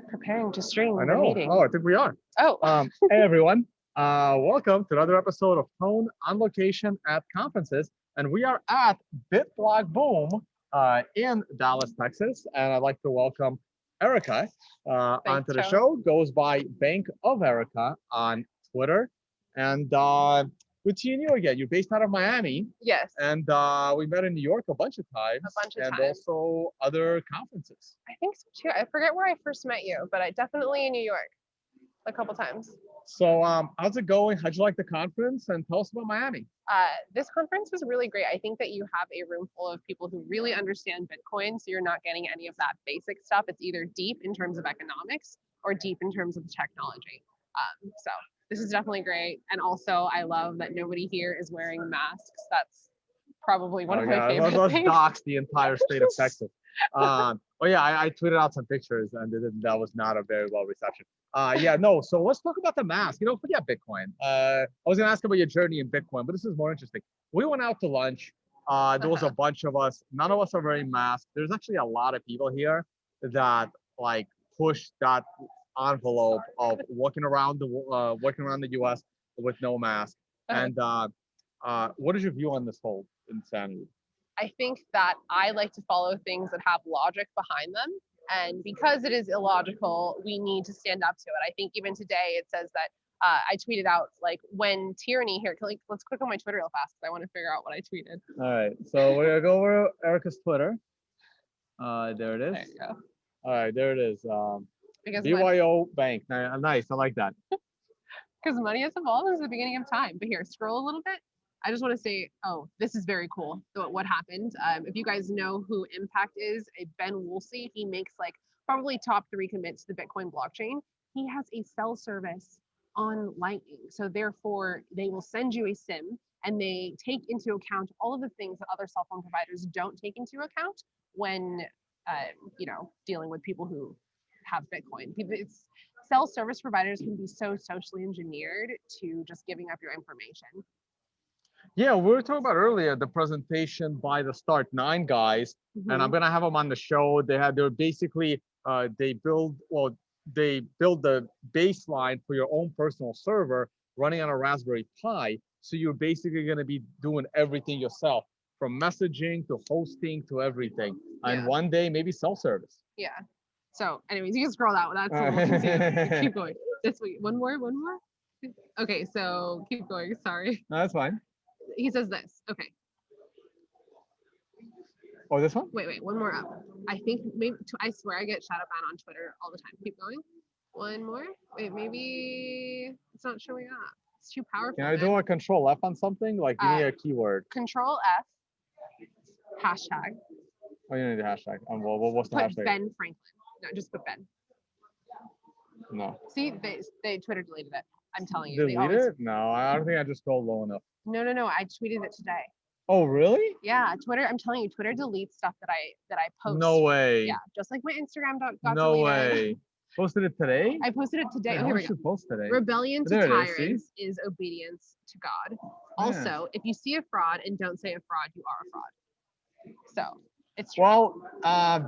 preparing to stream I the know. meeting. Oh, I think we are. Oh, Hey everyone. Welcome to another episode of Tone on location at conferences, and we are at BitBlockBoom in Dallas, Texas. And I'd like to welcome Erica onto the Joe. show. Goes by Bank of Erica on Twitter, and good seeing you again. You're based out of Miami, yes. and we met in New York a bunch of times, and also other conferences. I think so too. I forget where I first met you, but I definitely in New York a couple times. So how's it going? How'd you like the conference? And tell us about Miami. This conference was really great. I think that you have a room full of people who really understand Bitcoin, so you're not getting any of that basic stuff. It's either deep in terms of economics or deep in terms of technology. So this is definitely great. And also, I love that nobody here is wearing masks. That's probably one of my favorite let's things. dox the entire state of Texas. I tweeted out some pictures, and that was not a very well reception. So let's talk about the mask. Forget Bitcoin. I was gonna ask about your journey in Bitcoin, but this is more interesting. We went out to lunch. There was a bunch of us. None of us are wearing masks. There's actually a lot of people here that push that envelope of walking around the U.S. with no mask. And what is your view on this whole insanity? I think that I like to follow things that have logic behind them. And because it is illogical, we need to stand up to it. I think even today it says that I tweeted out when tyranny here. Let's click on my Twitter real fast because I want to figure out what I tweeted. All right, so we're gonna go over Erica's Twitter. There it is. There you go. All right, there it is. BYO Bank. Nice, I like that. Because money has evolved since the beginning of time. But here, scroll a little bit. I just want to say, this is very cool. So what happened? If you guys know who Impact is, Ben Woolsey, he makes probably top 3 commits to the Bitcoin blockchain. He has a cell service on Lightning. So therefore, they will send you a SIM and they take into account all of the things that other cell phone providers don't take into account when, dealing with people who have Bitcoin. Cell service providers can be so socially engineered to just giving up your information. Yeah, we were talking about earlier the presentation by the Start9 guys, and I'm gonna have them on the show. They're basically they build the baseline for your own personal server running on a Raspberry Pi. So you're basically gonna be doing everything yourself, from messaging to hosting to everything, and one day maybe self-service. Yeah. So, anyways, you can scroll out. That's a little confusing. Keep going. This week, one more. Okay, so keep going. Sorry. No, that's fine. He says this. Okay. Oh, this one? Wait, one more up. I think maybe, I swear I get shadow banned on Twitter all the time. Keep going. One more. Wait, maybe it's not showing up. It's too powerful. Can I do a Control F on something? Give me a keyword. Control F. Hashtag. Oh, you need the hashtag. What's the put hashtag? Ben Franklin. No, just put Ben. No. See, they Twitter deleted it. I'm telling you. Deleted it? No, I don't think I just scrolled low enough. No. I tweeted it today. Oh, really? Yeah, Twitter. I'm telling you, Twitter deletes stuff that I post. No way. Yeah, just like my Instagram got no deleted. Way. Posted it today? I posted it today. Yeah, here we go. Post today. Rebellion to tyrants is obedience to God. Also, if you see a fraud and don't say a fraud, you are a fraud. So it's true. Well,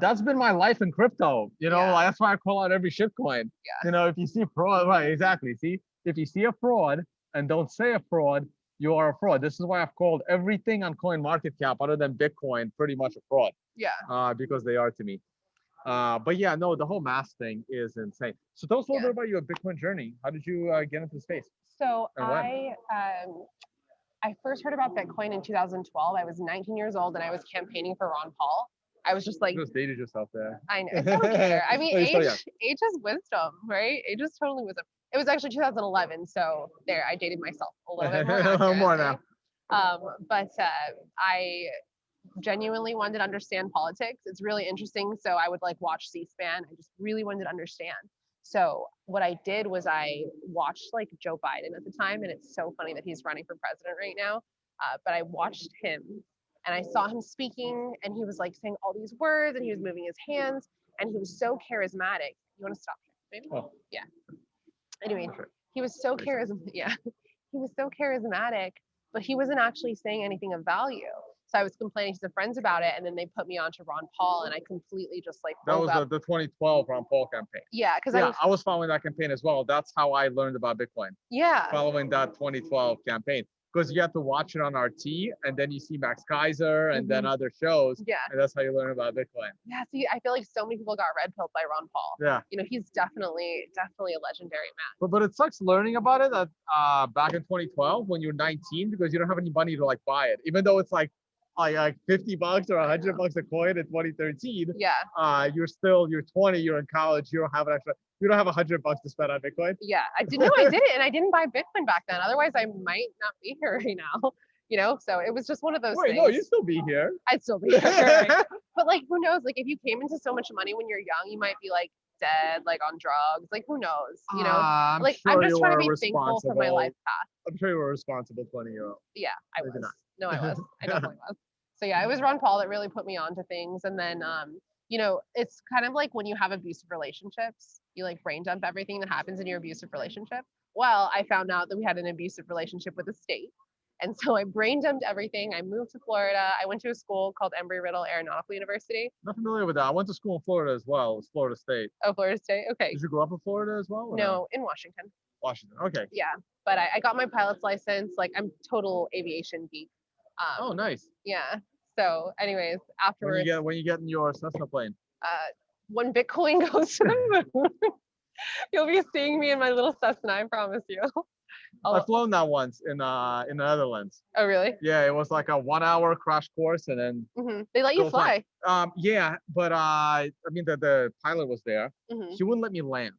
that's been my life in crypto. That's why I call out every shitcoin. Yeah. If you see fraud, right? Exactly. See, if you see a fraud and don't say a fraud, you are a fraud. This is why I've called everything on CoinMarketCap other than Bitcoin pretty much a fraud. Yeah. Because they are to me. But yeah, no, the whole mask thing is insane. So tell us a little bit about your Bitcoin journey. How did you get into the space? So I first heard about Bitcoin in 2012. I was 19 years old and I was campaigning for Ron Paul. I was just you just dated yourself there. I know. I don't care. I mean, age is wisdom, right? Age is totally wisdom. It was actually 2011, so there, I dated myself a little bit more. A little more now. But I genuinely wanted to understand politics. It's really interesting. So I would watch C-SPAN. I just really wanted to understand. So what I did was I watched Joe Biden at the time, and it's so funny that he's running for president right now. But I watched him and I saw him speaking, and he was saying all these words, and he was moving his hands, and he was so charismatic. You want to stop here, maybe? Oh. Yeah. Anyway, he was so charismatic. Yeah, he was so charismatic, but he wasn't actually saying anything of value. So I was complaining to some friends about it, and then they put me on to Ron Paul, and I completely just like That woke was up. the 2012 Ron Paul campaign. Yeah, because Yeah, I was following that campaign as well. That's how I learned about Bitcoin, yeah, following that 2012 campaign. Because you have to watch it on RT, and then you see Max Kaiser and then other shows, yeah, and that's how you learn about Bitcoin. yeah. See, I feel like so many people got red pilled by Ron Paul. Yeah. You know, he's definitely a legendary man. But it sucks learning about it back in 2012 when you're 19 because you don't have any money to like buy it, even though it's like $50 or $100 a coin in 2013. Yeah. You're 20, you're in college, you don't have $100 to spend on Bitcoin. Yeah, I did it, and I didn't buy Bitcoin back then. Otherwise, I might not be here right now. You know, so it was just one of those things. No, you'd still be here. I'd still be here. Right? But like, who knows? Like, if you came into so much money when you're young, you might be like dead, like on drugs. Like, who knows? You know, I'm just trying to be thankful for my life path. I'm sure you were a responsible 20-year-old. Yeah, I was. No, I was. I definitely was. So yeah, it was Ron Paul that really put me on to things. And then, you know, it's kind of like when you have abusive relationships, you like brain dump everything that happens in your abusive relationship. Well, I found out that we had an abusive relationship with the state. And so I brain dumped everything. I moved to Florida. I went to a school called Embry-Riddle Aeronautical University. Not familiar with that. I went to school in Florida as well. It was Florida State. Oh, Florida State. Okay. Did you grow up in Florida as well? No, in Washington. Washington. Okay. Yeah, but I got my pilot's license. Like, I'm total aviation geek. Oh, nice. Yeah. So, anyways, afterwards. When you get in your Cessna plane. When Bitcoin goes to the moon, you'll be seeing me in my little Cessna. I promise you. I've flown that once in the Netherlands. Oh, really? Yeah, it was like a 1-hour crash course, and then they let you fly. Yeah, but I mean the pilot was there. He wouldn't let me land.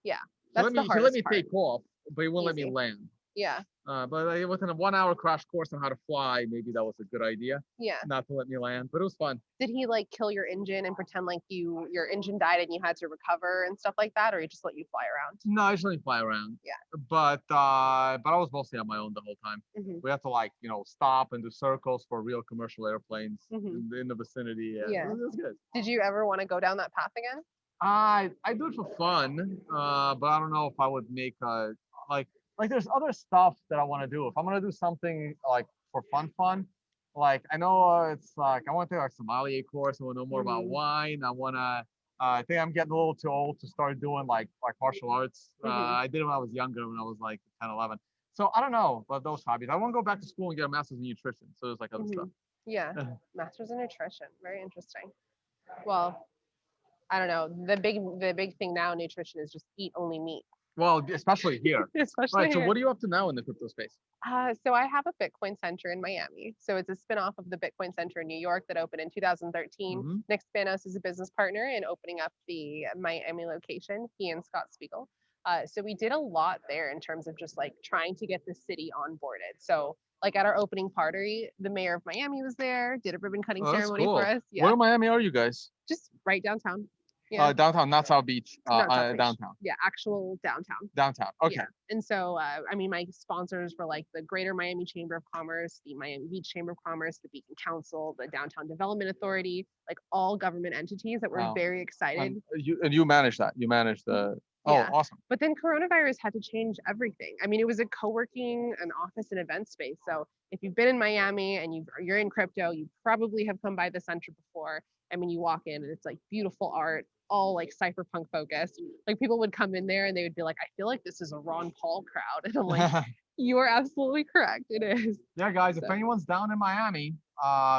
Yeah, that's the hardest part. He let me take off, but he wouldn't let me land. Yeah. But within a 1-hour crash course on how to fly, maybe that was a good idea. Yeah. Not to let me land, but it was fun. Did he like kill your engine and pretend like your engine died and you had to recover and stuff like that, or he just let you fly around? No, I just let me fly around. Yeah. But I was mostly on my own the whole time. We had to stop and do circles for real commercial airplanes in the vicinity. Yeah. It was good. Did you ever want to go down that path again? I do it for fun, but I don't know if I would make like there's other stuff that I want to do. If I'm gonna do something like for fun, like I know it's like I want to take like sommelier course. I want to know more about wine. I think I'm getting a little too old to start doing like martial arts. I did it when I was younger, when I was like 10, 11. So I don't know about those hobbies. I want to go back to school and get a master's in nutrition. So there's like other stuff. Yeah, master's in nutrition. Very interesting. Well, I don't know. The big thing now in nutrition is just eat only meat. Well, especially here. Especially So what are you up to now in the crypto space? So I have a Bitcoin center in Miami. So it's a spinoff of the Bitcoin Center in New York that opened in 2013. Nick Spanos is a business partner in opening up the Miami location, he and Scott Spiegel. So we did a lot there in terms of just like trying to get the city onboarded. So like at our opening party, the mayor of Miami was there, did a ribbon cutting ceremony for us. Yeah. Where in Miami are you guys? Just right downtown. Yeah. Downtown, not South Beach. Not South Beach. Downtown. Yeah, actual downtown. Downtown. Okay. Yeah. And so, I mean, my sponsors were like the Greater Miami Chamber of Commerce, the Miami Beach Chamber of Commerce, the Beacon Council, the Downtown Development Authority, like all government entities that were very excited. And you manage that. You manage the. Yeah. Oh, awesome. But then coronavirus had to change everything. I mean, it was a co-working, an office and event space. So if you've been in Miami and you're in crypto, you probably have come by the center before. I mean, you walk in and it's like beautiful art, all like cypherpunk focused. Like people would come in there and they would be like, I feel like this is a Ron Paul crowd. And I'm like, you are absolutely correct. It is. Yeah, guys, if anyone's down in Miami,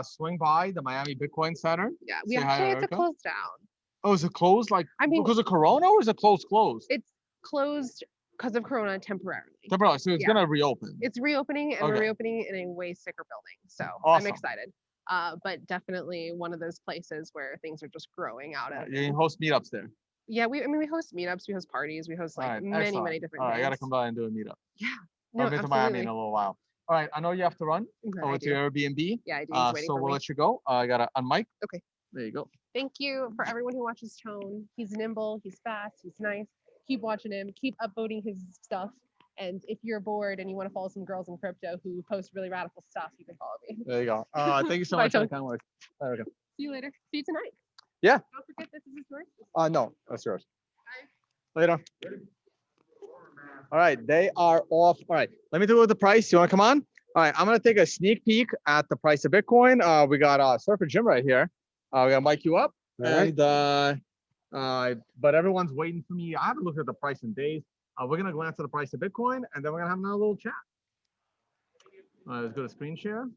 swing by the Miami Bitcoin Center. Yeah, we actually had to close down. Oh, is it closed? Like, I mean, because of Corona, or is it closed? It's closed because of Corona temporarily. Temporarily, so it's gonna reopen. It's reopening, and we're reopening in a way sicker building. So awesome. I'm excited. But definitely one of those places where things are just growing out of. You host meetups there. Yeah, we host meetups, we host parties, we host like many different things. All right, I gotta come by and do a meetup. Yeah. I'll get to Miami in a little while. All right, I know you have to run over to your Airbnb. Yeah, I do. So we'll let you go. I gotta unmic. Okay. There you go. Thank you for everyone who watches Tone. He's nimble, he's fast, he's nice. Keep watching him, keep upvoting his stuff. And if you're bored and you want to follow some girls in crypto who post really radical stuff, you can follow me. There you go. Thank you so much for the kind words. There we go. See you later. See you tonight. Yeah. Don't forget this is yours. No, that's yours. Bye. Later. All right, they are off. All right, let me do it with the price. You want to come on? All right, I'm gonna take a sneak peek at the price of Bitcoin. We got Surfer Jim right here. We're gonna mic you up, All right. and but everyone's waiting for me. I haven't looked at the price in days. We're gonna glance at the price of Bitcoin, and then we're gonna have another little chat. Let's go to screen share.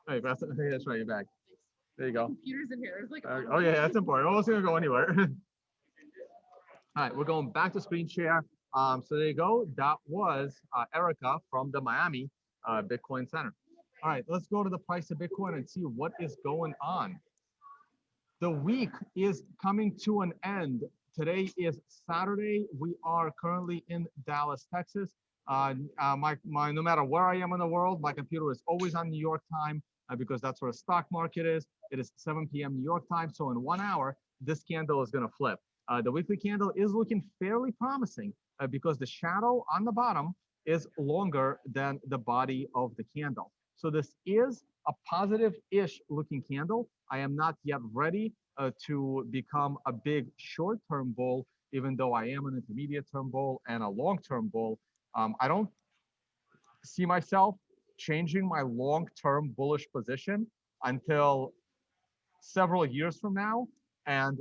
Hey, that's right, you're back. There you go. Computers in here. It's like Oh yeah, that's important. I wasn't gonna go anywhere. All right, we're going back to screen share. So there you go. That was Erica from the Miami Bitcoin Center. All right, let's go to the price of Bitcoin and see what is going on. The week is coming to an end. Today is Saturday. We are currently in Dallas, Texas. No matter where I am in the world, my computer is always on New York time because that's where the stock market is. It is 7 p.m. New York time. So in 1 hour, this candle is going to flip. The weekly candle is looking fairly promising because the shadow on the bottom is longer than the body of the candle. So this is a positive-ish looking candle. I am not yet ready to become a big short-term bull, even though I am an intermediate-term bull and a long-term bull. I don't see myself changing my long-term bullish position until several years from now and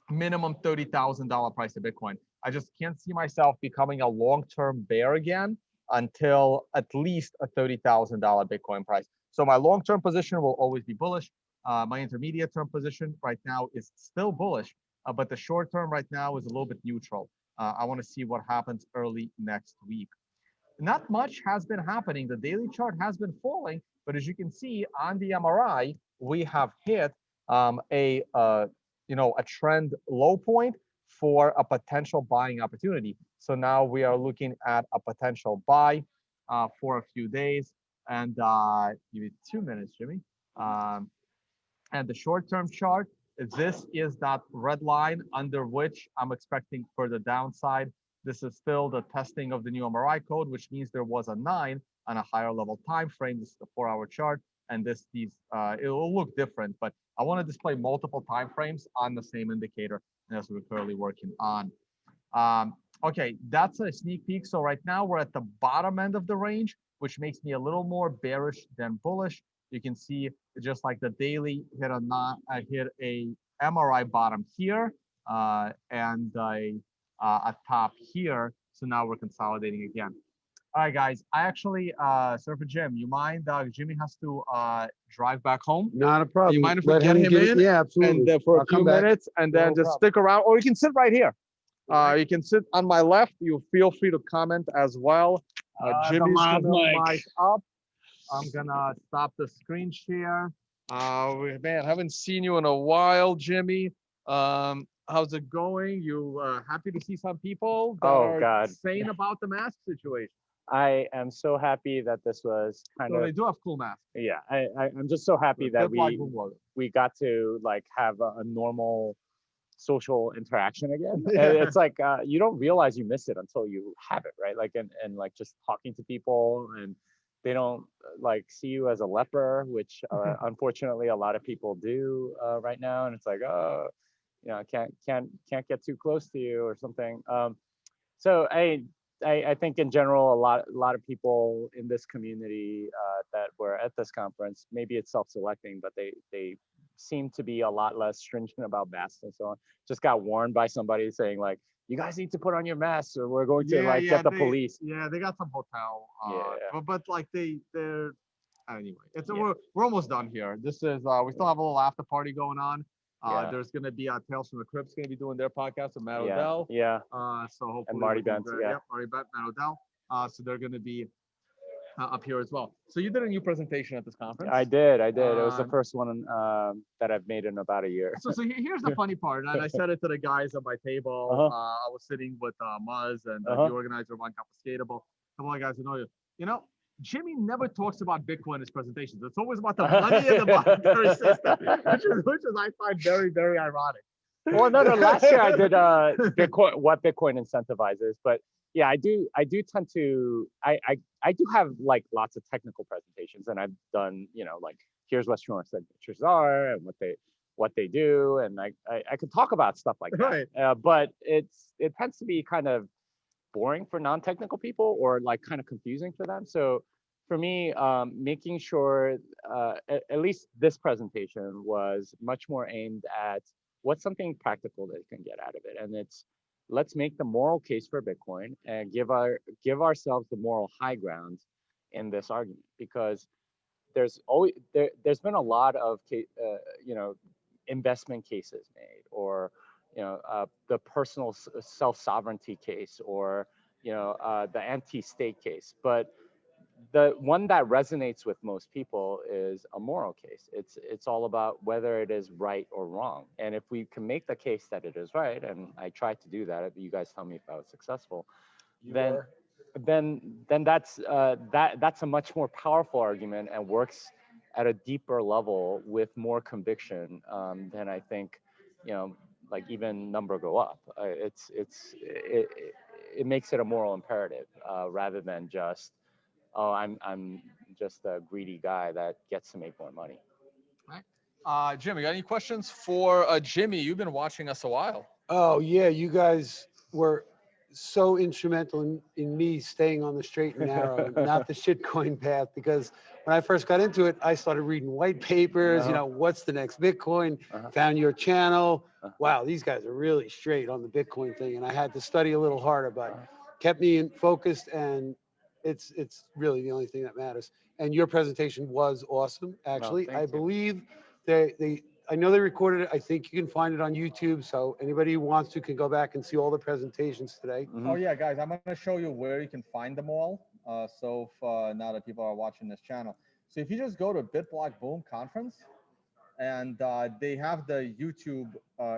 minimum $30,000 price of Bitcoin. I just can't see myself becoming a long-term bear again until at least a $30,000 Bitcoin price. So my long-term position will always be bullish. My intermediate-term position right now is still bullish, but the short-term right now is a little bit neutral. I want to see what happens early next week. Not much has been happening. The daily chart has been falling, but as you can see on the MRI, we have hit a trend low point for a potential buying opportunity. So now we are looking at a potential buy for a few days. And give me 2 minutes, Jimmy. And the short-term chart, this is that red line under which I'm expecting further downside. This is still the testing of the new MRI code, which means there was a 9 on a higher level time frame. This is the 4-hour chart, and it will look different, but I want to display multiple time frames on the same indicator, and that's what we're currently working on. Okay, that's a sneak peek. So right now we're at the bottom end of the range, which makes me a little more bearish than bullish. You can see just like the daily hit a MRI bottom here and a top here. So now we're consolidating again. All right, guys. I actually, Surfer Jim, you mind? Jimmy has to drive back home. Not a problem. You mind if we get him in? Yeah, absolutely. And for a few minutes, and then just stick around, or you can sit right here. You can sit on my left. You feel free to comment as well. Jimmy's gonna mic up. I'm gonna stop the screen share. Man, haven't seen you in a while, Jimmy. How's it going? You happy to see some people that are saying about the mask situation? I am so happy that this was kind of. They do have cool masks. Yeah, I'm just so happy that we got to like have a normal social interaction again. Yeah. It's like you don't realize you miss it until you have it, right? Like and like just talking to people, and they don't like see you as a leper, which unfortunately a lot of people do right now, and it's like, oh, you know, can't get too close to you or something. So I think in general, a lot of people in this community that were at this conference, maybe it's self-selecting, but they seem to be a lot less stringent about masks and so on. Just got warned by somebody saying like, you guys need to put on your masks or we're going to get the police. Yeah, they got some hotel. But like they're anyway. We're almost done here. This is we still have a little after party going on. There's going to be Tales from the Crypt's going to be doing their podcast with Matt Odell. Yeah. So hopefully. And Marty Bent. Marty Bent, Matt Odell. So they're going to be up here as well. So you did a new presentation at this conference. I did. It was the first one that I've made in about a year. So here's the funny part, and I said it to the guys at my table. I was sitting with Muzz and the organizer of Unconfiscatable. Some of the guys who know you know, Jimmy never talks about Bitcoin in his presentations. It's always about the money and the monetary system, which is I find very, very ironic. Well, no, last year I did Bitcoin, what Bitcoin incentivizes, but yeah, I do tend to, I do have like lots of technical presentations, and I've done, you know, like here's what short signatures are and what they do, and I could talk about stuff like that. Right. But it tends to be kind of boring for non-technical people or like kind of confusing for them. So for me, making sure at least this presentation was much more aimed at what's something practical that you can get out of it, and it's let's make the moral case for Bitcoin and give ourselves the moral high ground in this argument, because there's been a lot of you know, investment cases made, or you know, the personal self-sovereignty case, or you know, the anti-state case, but the one that resonates with most people is a moral case. It's all about whether it is right or wrong. And if we can make the case that it is right, and I tried to do that, you guys tell me if I was successful, then that's a much more powerful argument and works at a deeper level with more conviction than I think, you know, like even number go up. It makes it a moral imperative rather than just, oh, I'm just a greedy guy that gets to make more money. Right. Jim, you got any questions for Jimmy? You've been watching us a while. Oh yeah, you guys were so instrumental in me staying on the straight and narrow, not the shitcoin path. Because when I first got into it, I started reading white papers. You know, what's the next Bitcoin? Found your channel. Wow, these guys are really straight on the Bitcoin thing, and I had to study a little harder, but kept me focused. And it's really the only thing that matters. And your presentation was awesome. Actually, I believe I know they recorded it. I think you can find it on YouTube. So anybody who wants to can go back and see all the presentations today. Oh yeah, guys, I'm gonna show you where you can find them all. So now that people are watching this channel, so if you just go to BitBlockBoom conference, and they have the YouTube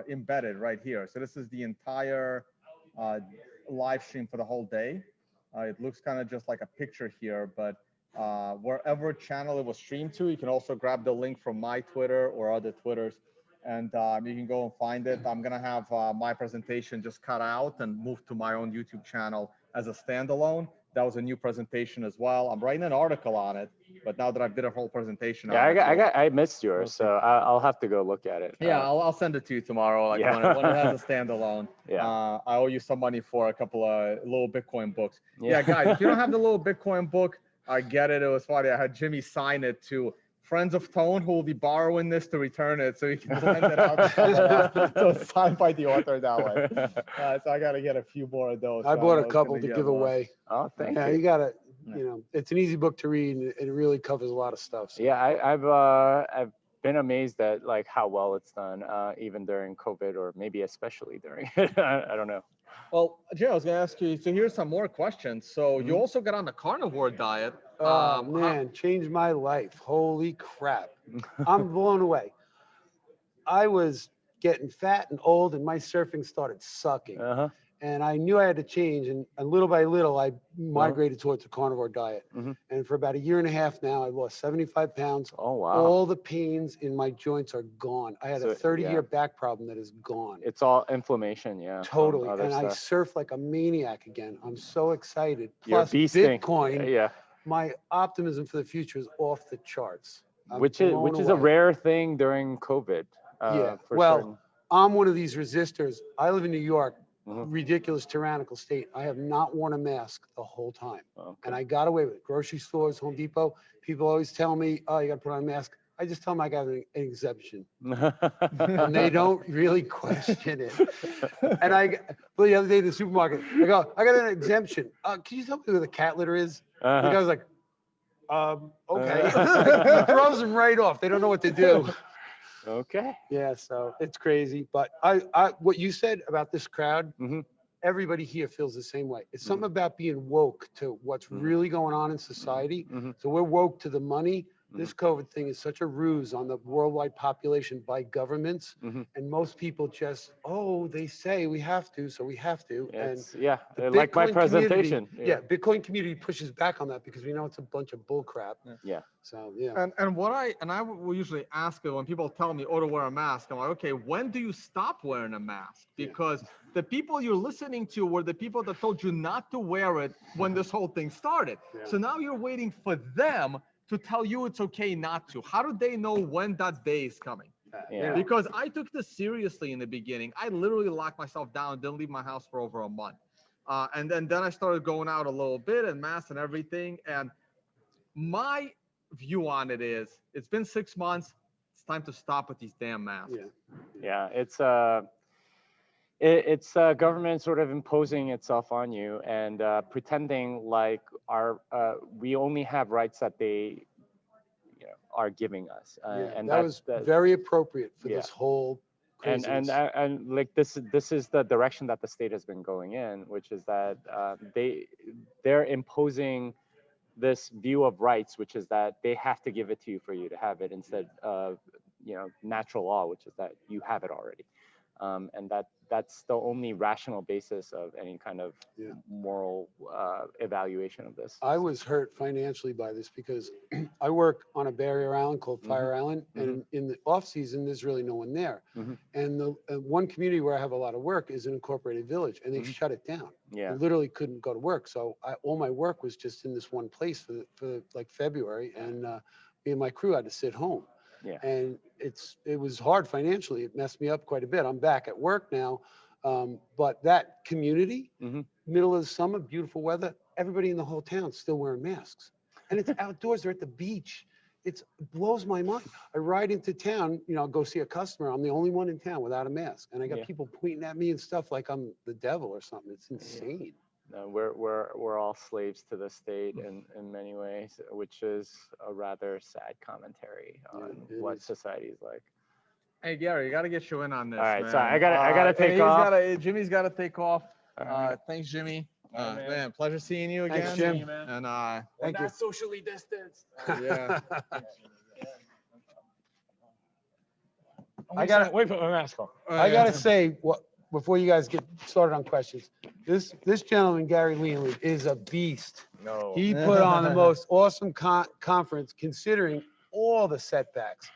embedded right here. So this is the entire live stream for the whole day. It looks kind of just like a picture here, but wherever channel it was streamed to, you can also grab the link from my Twitter or other Twitters, and you can go and find it. I'm gonna have my presentation just cut out and move to my own YouTube channel as a standalone. That was a new presentation as well. I'm writing an article on it, but now that I've did a whole presentation, I missed yours, so I'll have to go look at it. Yeah, I'll send it to you tomorrow, like when it has a standalone. Yeah. I owe you some money for a couple of little Bitcoin books. Yeah, guys, if you don't have the little Bitcoin book, I get it. It was funny. I had Jimmy sign it to friends of Tone who will be borrowing this to return it, so he can send it out. So it's signed by the author that way. So I got to get a few more of those. I bought a couple to give away. Oh, thank you. You got to, you know, it's an easy book to read, and it really covers a lot of stuff. So. Yeah, I've been amazed at like how well it's done, even during COVID, or maybe especially during it. I don't know. Well, Jay, I was going to ask you, so here's some more questions. So you also got on the Carnivore Diet. Oh, man, changed my life. Holy crap. I'm blown away. I was getting fat and old, and my surfing started sucking. And I knew I had to change, and little by little, I migrated towards the Carnivore Diet. And for about a year and a half now, I lost 75 pounds. Oh, wow. All the pains in my joints are gone. I had a 30-year back problem that is gone. It's all inflammation, yeah. Totally. And I surf like a maniac again. I'm so excited. Plus, Bitcoin, my optimism for the future is off the charts. Which is a rare thing during COVID. Well, I'm one of these resistors. I live in New York. Ridiculous tyrannical state. I have not worn a mask the whole time. And I got away with it. Grocery stores, Home Depot, people always tell me, oh, you got to put on a mask. I just tell them I got an exemption. And they don't really question it. And the other day in the supermarket, I go, I got an exemption. Can you tell me who the cat litter is? The guy was like, okay. He throws them right off. They don't know what to do. Okay. Yeah, so it's crazy. But what you said about this crowd, everybody here feels the same way. It's something about being woke to what's really going on in society. So we're woke to the money. This COVID thing is such a ruse on the worldwide population by governments. And most people just, they say we have to, so we have to. Like my presentation. Bitcoin community pushes back on that because we know it's a bunch of bull crap. So, And I will usually ask it when people tell me, to wear a mask. I'm like, okay, when do you stop wearing a mask? Because the people you're listening to were the people that told you not to wear it when this whole thing started. So now you're waiting for them to tell you it's okay not to. How do they know when that day is coming? Because I took this seriously in the beginning. I literally locked myself down, didn't leave my house for over a month. And then I started going out a little bit and masks and everything. And my view on it is, it's been 6 months. It's time to stop with these damn masks. Yeah, it's government sort of imposing itself on you and pretending like we only have rights that they are giving us. And that was very appropriate for this whole craziness. And like this is the direction that the state has been going in, which is that they're imposing this view of rights, which is that they have to give it to you for you to have it, instead of natural law, which is that you have it already. And that's the only rational basis of any kind of moral evaluation of this. I was hurt financially by this because I work on a barrier island called Fire Island, and in the off season, there's really no one there. And the one community where I have a lot of work is an incorporated village, and they shut it down. I literally couldn't go to work, so all my work was just in this one place for like February, and me and my crew had to sit home. And it was hard financially. It messed me up quite a bit. I'm back at work now, but that community, middle of the summer, beautiful weather, everybody in the whole town's still wearing masks, and it's outdoors. They're at the beach. It blows my mind. I ride into town, go see a customer. I'm the only one in town without a mask, and I got people pointing at me and stuff like I'm the devil or something. It's insane. No, we're all slaves to the state in many ways, which is a rather sad commentary on what society is like. Hey Gary, you got to get you in on this. All right, man. so I gotta take off. Jimmy's got to take off. Right. Thanks, Jimmy. Man. Man, pleasure seeing you again. Thanks, Jim. And Thank you. Socially distanced. yeah. I gotta wait for my mask on. I gotta say, before you guys get started on questions, this gentleman, Gary Leland, is a beast. No. He put on the most awesome conference, considering all the setbacks,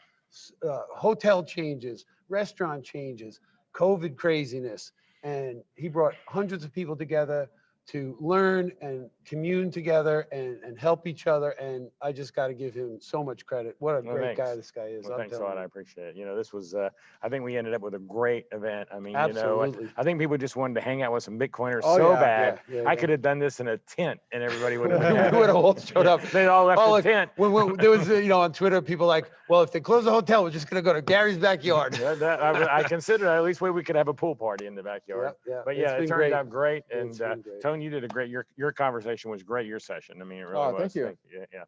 hotel changes, restaurant changes, COVID craziness, and he brought hundreds of people together to learn and commune together and help each other. And I just got to give him so much credit. What a great guy this guy is. Well, thanks a lot. I appreciate it. This was, I think we ended up with a great event. I mean, Absolutely. I think people just wanted to hang out with some Bitcoiners bad. I could have done this in a tent and everybody would we have. would have all showed up. They all left the tent. When there was, on Twitter, people like, well, if they close the hotel, we're just going to go to Gary's backyard. I consider at least we could have a pool party in the backyard. But yeah, it turned out great. And Tone, you did a great, your conversation was great, your session. I mean, it really was. Thank you. Yeah.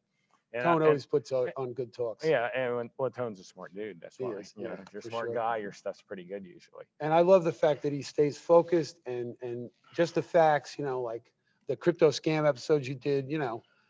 And Tone always puts on good talks. Yeah, and Tone's a smart dude. That's why. Is, if you're a for smart sure. guy, your stuff's pretty good usually. And I love the fact that he stays focused and just the facts, like the crypto scam episodes you did,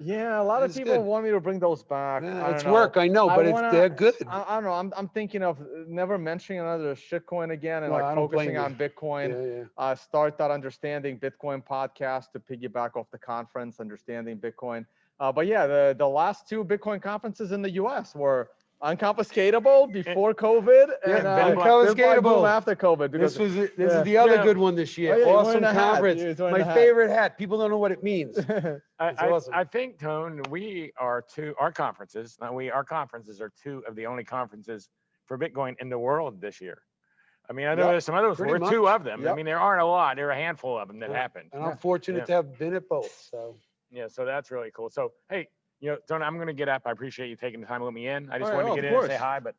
Yeah, a lot of It's people good. want me to bring those back. Yeah, I it's don't know. work, I know, but they're good. I don't know. I'm thinking of never mentioning another shitcoin again and No, I like don't blame focusing on Bitcoin. Yeah. Start that Understanding Bitcoin podcast to piggyback off the conference, Understanding Bitcoin. But yeah, the last two Bitcoin conferences in the US were Unconfiscatable before COVID and Unconfiscatable after COVID. Because This is the other good one this year. Oh, yeah, you're Awesome wearing a hat. conference. You're wearing My a hat. favorite hat. People don't know what it means. awesome. I think, Tone, our conferences are two of the only conferences for Bitcoin in the world this year. I mean, I know there's some others. pretty We're two much. of them. I mean, there aren't a lot. There are a handful of them that happened. And I'm fortunate to have been at both. So Yeah, so that's really cool. So, hey, Tone, I'm going to get up. I appreciate you taking the time to let me in. I just All right, wanted to of get in and course. say hi, but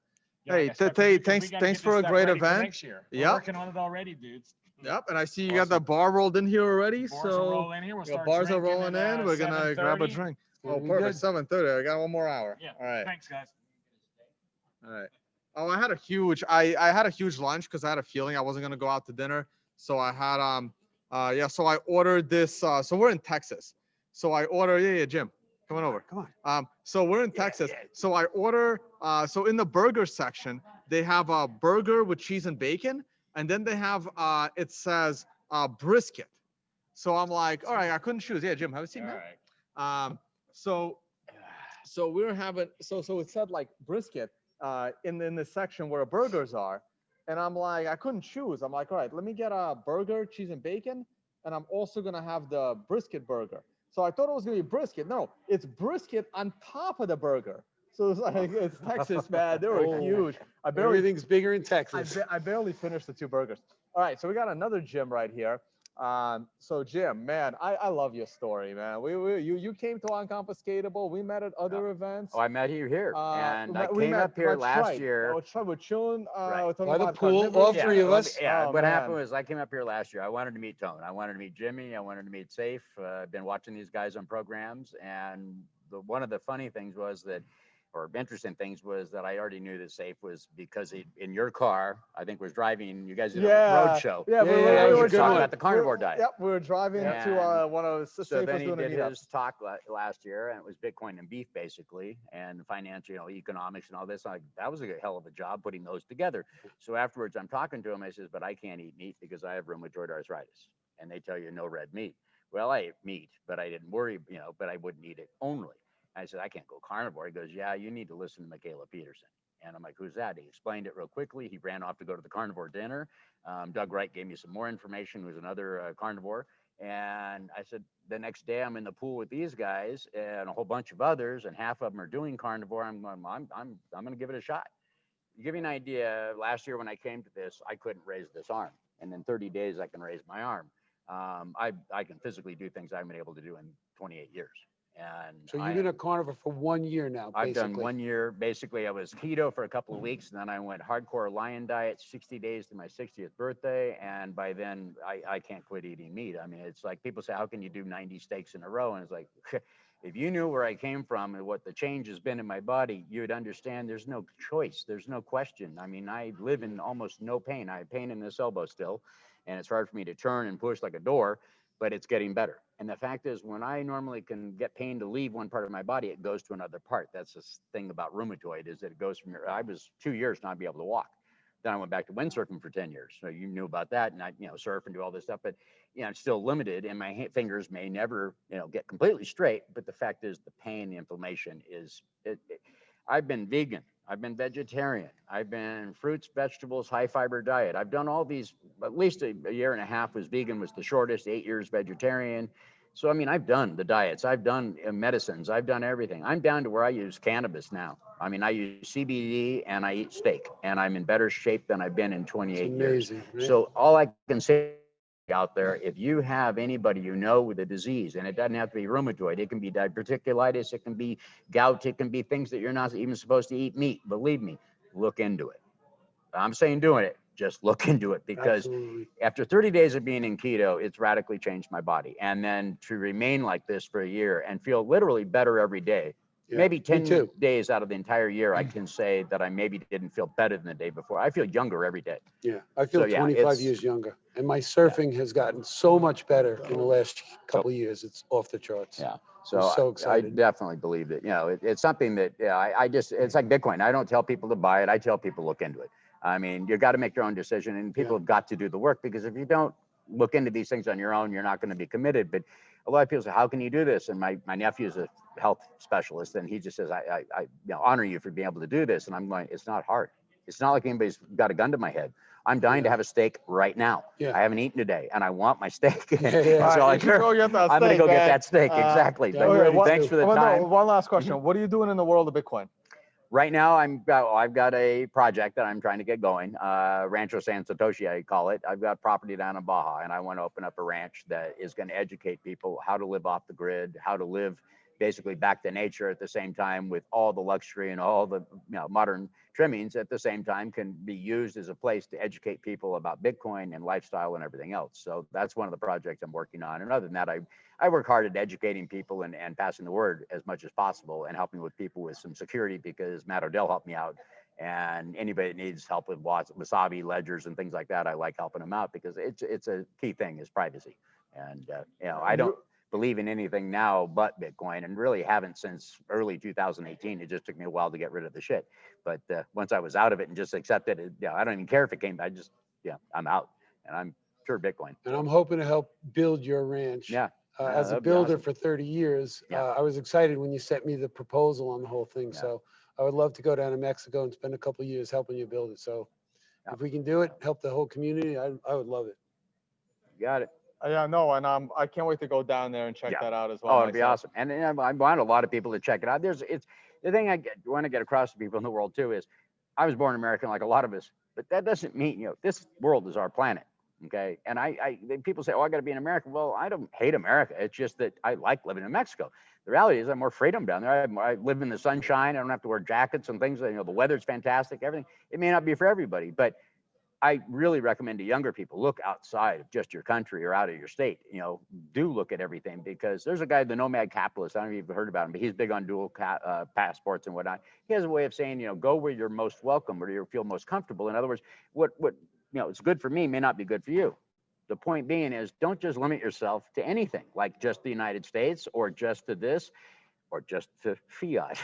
Hey, like I said, we gotta thanks get for this a stuff great ready for event. Next year. We're Yep. working on it already, dudes. Yep, and I see you got the bar rolled in here already. Bars are so rolling here. We'll the start bars are drinking rolling at, in. We're gonna grab a 7:30. drink. Gonna Oh, be perfect. good. 7:30. I got one more hour. Yeah. All right. Thanks, guys. All right. Oh, I had a huge lunch because I had a feeling I wasn't gonna go out to dinner. So I had so I ordered this. So we're in Texas. So I ordered Jim, come on over. come on. So we're in Texas. So I order. So in the burger section, they have a burger with cheese and bacon, and then they have it says brisket. So I'm like, all right, I couldn't choose. Yeah, Jim, have you seen that? Right. So we were having so it said like brisket in the section where burgers are, and I'm like, I couldn't choose. I'm like, all right, let me get a burger, cheese and bacon, and I'm also gonna have the brisket burger. So I thought it was gonna be brisket. No, it's brisket on top of the burger. So it's like it's Texas, man. They were huge. Everything's bigger in Texas. I barely finished the two burgers. All right, so we got another Jim right here. So Jim, man, I love your story, man. You came to Unconfiscatable. We met at other events. Oh, I met you here, and I we came met up here last Tribe. year. Tribe with Chun. Right. We're talking By the about pool, Carnivore. all three of us. Yeah, Oh, what man. happened was I came up here last year. I wanted to meet Tone. I wanted to meet Jimmy. I wanted to meet Safe. I've been watching these guys on programs, and one of the funny things was that, or interesting things was that I already knew that Safe was because he, in your car, I think was driving, you guys did a road show. Yeah, we were were talking about the Carnivore Diet. Yep, we were driving to one of the So then he did his talk last year, and it was Bitcoin and beef basically, and financial, economics and all this. Like, that was a hell of a job putting those together. So afterwards, I'm talking to him. I says, but I can't eat meat because I have rheumatoid arthritis, and they tell you no red meat. Well, I ate meat, but I didn't worry, but I wouldn't eat it only. I said, I can't go carnivore. He goes, yeah, you need to listen to Michaela Peterson. And I'm like, who's that? He explained it real quickly. He ran off to go to the carnivore dinner. Doug Wright gave me some more information, who's another carnivore. And I said, the next day I'm in the pool with these guys and a whole bunch of others, and half of them are doing carnivore. I'm going to give it a shot. To give you an idea, last year when I came to this, I couldn't raise this arm. And in 30 days, I can raise my arm. I can physically do things I haven't been able to do in 28 years. And so you've been a carnivore for 1 year now, basically. I've done 1 year. Basically, I was keto for a couple of weeks, and then I went hardcore lion diet, 60 days to my 60th birthday. And by then, I can't quit eating meat. I mean, it's like people say, how can you do 90 steaks in a row? And it's like, if you knew where I came from and what the change has been in my body, you'd understand there's no choice. There's no question. I mean, I live in almost no pain. I have pain in this elbow still, and it's hard for me to turn and push like a door, but it's getting better. And the fact is, when I normally can get pain to leave one part of my body, it goes to another part. That's the thing about rheumatoid, is that it goes from I was 2 years not be able to walk. Then I went back to windsurfing for 10 years. So you knew about that, and I, surf and do all this stuff, but it's still limited, and my fingers may never, get completely straight. But the fact is, the pain, the inflammation is I've been vegan. I've been vegetarian. I've been fruits, vegetables, high fiber diet. I've done all these, at least a year and a half was vegan, was the shortest, 8 years vegetarian. So, I mean, I've done the diets, I've done medicines, I've done everything. I'm down to where I use cannabis now. I mean, I use CBD and I eat steak, and I'm in better shape than I've been in 28 years. Right? So all I can say out there, if you have anybody with a disease, and it doesn't have to be rheumatoid, it can be diverticulitis, it can be gout, it can be things that you're not even supposed to eat meat. Believe me, look into it. I'm saying doing it, just look into it, because after 30 days of being in keto, it's radically changed my body. And then to remain like this for a year and feel literally better every day. Yeah, maybe 10 days out of the entire year, I can say that I maybe didn't feel better than the day before. I feel younger every day. Yeah, I feel 25 years younger. And my surfing has gotten so much better in the last couple of years. It's off the charts. Yeah. So I'm so excited. I definitely believe that, it's something that, it's like Bitcoin. I don't tell people to buy it. I tell people look into it. I mean, you got to make your own decision, and people have got to do the work, because if you don't look into these things on your own, you're not going to be committed. But a lot of people say, how can you do this? And my nephew is a health specialist, and he just says, I honor you for being able to do this. And I'm going, it's not hard. It's not like anybody's got a gun to my head. I'm dying to have a steak right now. I haven't eaten today, and I want my steak. So I'm going to go get that steak. Exactly. But thanks for the time. One last question. What are you doing in the world of Bitcoin? Right now, I've got a project that I'm trying to get going. Rancho San Satoshi, I call it. I've got property down in Baja, and I want to open up a ranch that is going to educate people how to live off the grid, how to live basically back to nature at the same time, with all the luxury and all the modern trimmings at the same time, can be used as a place to educate people about Bitcoin and lifestyle and everything else. So that's one of the projects I'm working on. And other than that, I work hard at educating people and passing the word as much as possible, and helping with people with some security, because Matt Odell helped me out. And anybody that needs help with wasabi ledgers and things like that, I like helping them out, because it's a key thing, is privacy. And I don't believe in anything now but Bitcoin, and really haven't since early 2018. It just took me a while to get rid of the shit. But once I was out of it and just accepted it, I don't even care if it came. I'm out, and I'm pure Bitcoin. And I'm hoping to help build your ranch. Yeah. As a builder for 30 years, I was excited when you sent me the proposal on the whole thing. So I would love to go down to Mexico and spend a couple of years helping you build it. So if we can do it, help the whole community, I would love it. You got it. Yeah, no, and I can't wait to go down there and check that out as well. Oh, it'd be awesome. And I want a lot of people to check it out. It's the thing I want to get across to people in the world too is, I was born American like a lot of us, but that doesn't mean, this world is our planet. Okay. And people say, oh, I got to be in America. Well, I don't hate America. It's just that I like living in Mexico. The reality is I'm more freedom down there. I live in the sunshine. I don't have to wear jackets and things. You know, the weather's fantastic, everything. It may not be for everybody, but I really recommend to younger people, look outside of just your country or out of your state. You know, do look at everything, because there's a guy, the nomad capitalist. I don't know if you've heard about him, but he's big on dual passports and whatnot. He has a way of saying, you know, go where you're most welcome, where you feel most comfortable. In other words, what you know, it's good for me may not be good for you. The point being is, don't just limit yourself to anything, like just the United States or just to this, or just to fiat.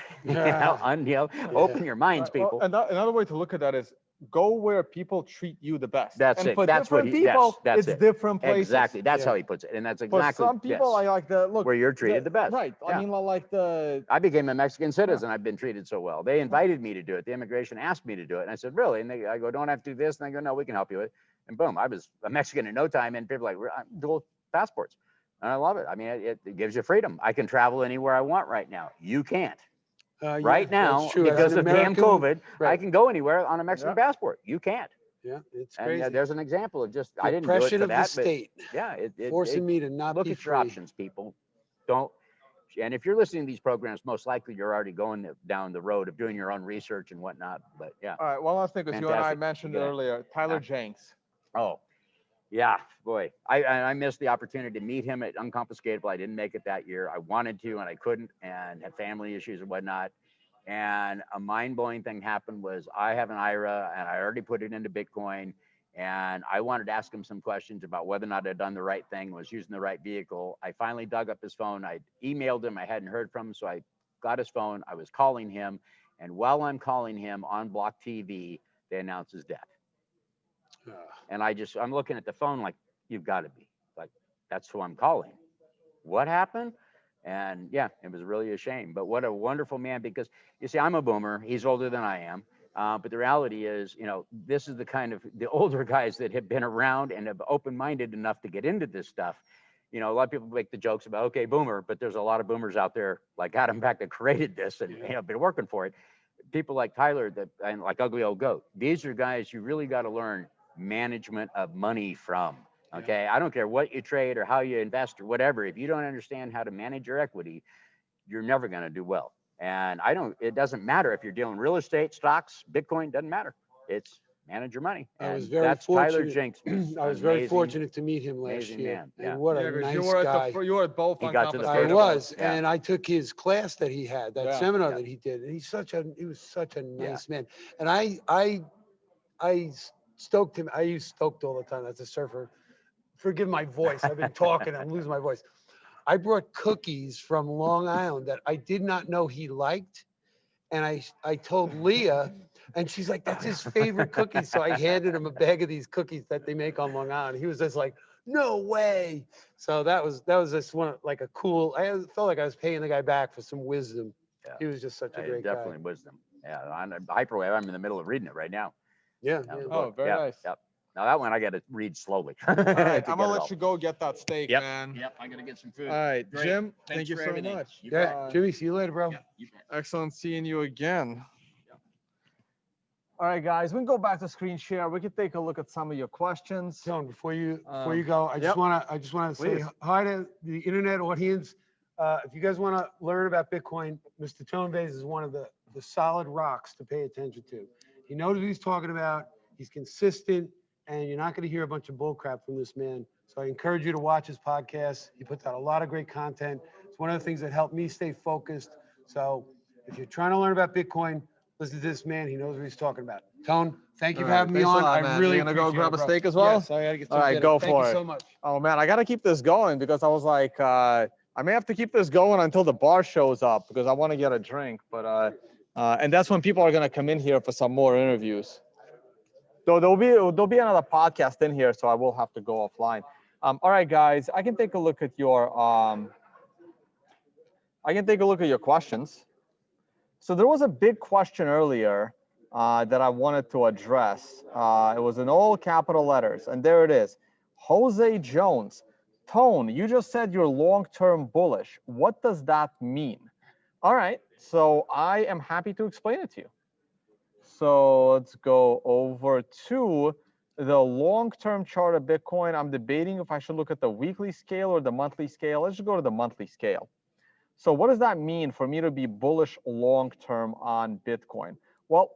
Open your minds, people. Another way to look at that is, go where people treat you the best. That's and it. For That's different what he, people, yes, that's it's it. different places. Exactly. That's how he puts it. And that's exactly. For some people, I like the look where you're treated the best. Right. Yeah. I mean, like the. I became a Mexican citizen. I've been treated so well. They invited me to do it. The immigration asked me to do it. And I said, really? And I go, don't I have to do this? And they go, no, we can help you with it. And boom, I was a Mexican in no time. And people are like, dual passports. And I love it. I mean, it gives you freedom. I can travel anywhere I want right now. You can't. Right now, because of damn COVID, right. I can go anywhere on a Mexican passport. You can't. Yeah, it's crazy. And there's an example of just, I didn't do it Oppression for of that, the state. But yeah, forcing me to not look be at free. your options, people. Don't. And if you're listening to these programs, most likely you're already going down the road of doing your own research and whatnot. But yeah. All right. One last thing, because you and I mentioned earlier, Tyler Jenks. Oh, yeah, boy. I missed the opportunity to meet him at Unconfiscatable. I didn't make it that year. I wanted to, and I couldn't, and had family issues and whatnot. And a mind-blowing thing happened was, I have an IRA and I already put it into Bitcoin, and I wanted to ask him some questions about whether or not I'd done the right thing, was using the right vehicle. I finally dug up his phone. I emailed him. I hadn't heard from him, so I got his phone. I was calling him, and while I'm calling him on Block TV, they announced his death. And I'm looking at the phone like, you've got to be. Like, that's who I'm calling. What happened? And yeah, it was really a shame. But what a wonderful man, because you see, I'm a boomer. He's older than I am. But the reality is, you know, this is the kind of the older guys that have been around and have open-minded enough to get into this stuff. You know, a lot of people make the jokes about, okay, boomer, but there's a lot of boomers out there like Adam back that created this and you know, been working for it. People like Tyler and like Ugly Old Goat. These are guys you really got to learn management of money from. Okay, I don't care what you trade or how you invest or whatever. If you don't understand how to manage your equity, you're never going to do well. And it doesn't matter if you're dealing real estate, stocks, Bitcoin, doesn't matter. It's manage your money. And I was very fortunate. Tyler Jenks. I was very fortunate to meet him last year. Man. Yeah. And what a nice guy. You were at both. He got to the I was, yeah. and I took his class that he had, that seminar that he did. And he was such a nice man. And I stoked him. I use stoked all the time. That's a surfer. Forgive my voice. I've been talking. I'm losing my voice. I brought cookies from Long Island that I did not know he liked. And I told Leah, and she's like, that's his favorite cookies. So I handed him a bag of these cookies that they make on Long Island. He was just like, no way. So that was just one, like a cool, I felt like I was paying the guy back for some wisdom. Yeah. He was just such a great definitely guy. Wisdom. Yeah, on Hyperwave, I'm in the middle of reading it right now. Yeah. Oh, very nice. Yep. Now that one I got to read slowly. All right, I'm gonna let you go get that steak, man. Yep, I gotta get some food. All right, Great. Jim, Thanks thank you for so everything. much. Yeah, Jimmy, see you later, bro. Yeah, excellent seeing you again. All right, guys, we can go back to screen share. We can take a look at some of your questions. John, before you go, I just wanna say hi to the internet audience. If you guys want to learn about Bitcoin, Mr. Tone Vays is one of the solid rocks to pay attention to. He knows what he's talking about. He's consistent, and you're not going to hear a bunch of bull crap from this man. So I encourage you to watch his podcast. He puts out a lot of great content. It's one of the things that helped me stay focused. So if you're trying to learn about Bitcoin, listen to this man. He knows what he's talking about. Tone, thank you for having me on. I really gonna go grab a steak as well. well. Yes, I gotta get some All right, dinner. go Thank for you it. so much. Oh man, I gotta keep this going because I was like, I may have to keep this going until the bar shows up because I want to get a drink. But and that's when people are gonna come in here for some more interviews. So there'll be another podcast in here, so I will have to go offline. All right, guys, I can take a look at your questions. So there was a big question earlier that I wanted to address. It was in all capital letters, and there it is. Jose Jones, Tone, you just said you're long-term bullish. What does that mean? All right, so I am happy to explain it to you. So let's go over to the long-term chart of Bitcoin, I'm debating if I should look at the weekly scale or the monthly scale. Let's just go to the monthly scale. So what does that mean for me to be bullish long-term on Bitcoin? Well,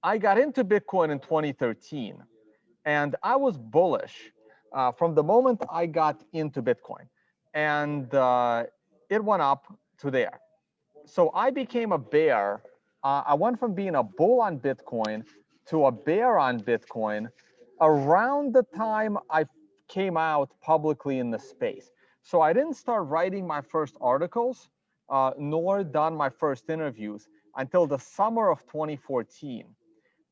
I got into Bitcoin in 2013, and I was bullish from the moment I got into Bitcoin, and it went up to there. So I became a bear. I went from being a bull on Bitcoin to a bear on Bitcoin around the time I came out publicly in the space. So I didn't start writing my first articles, nor done my first interviews until the summer of 2014.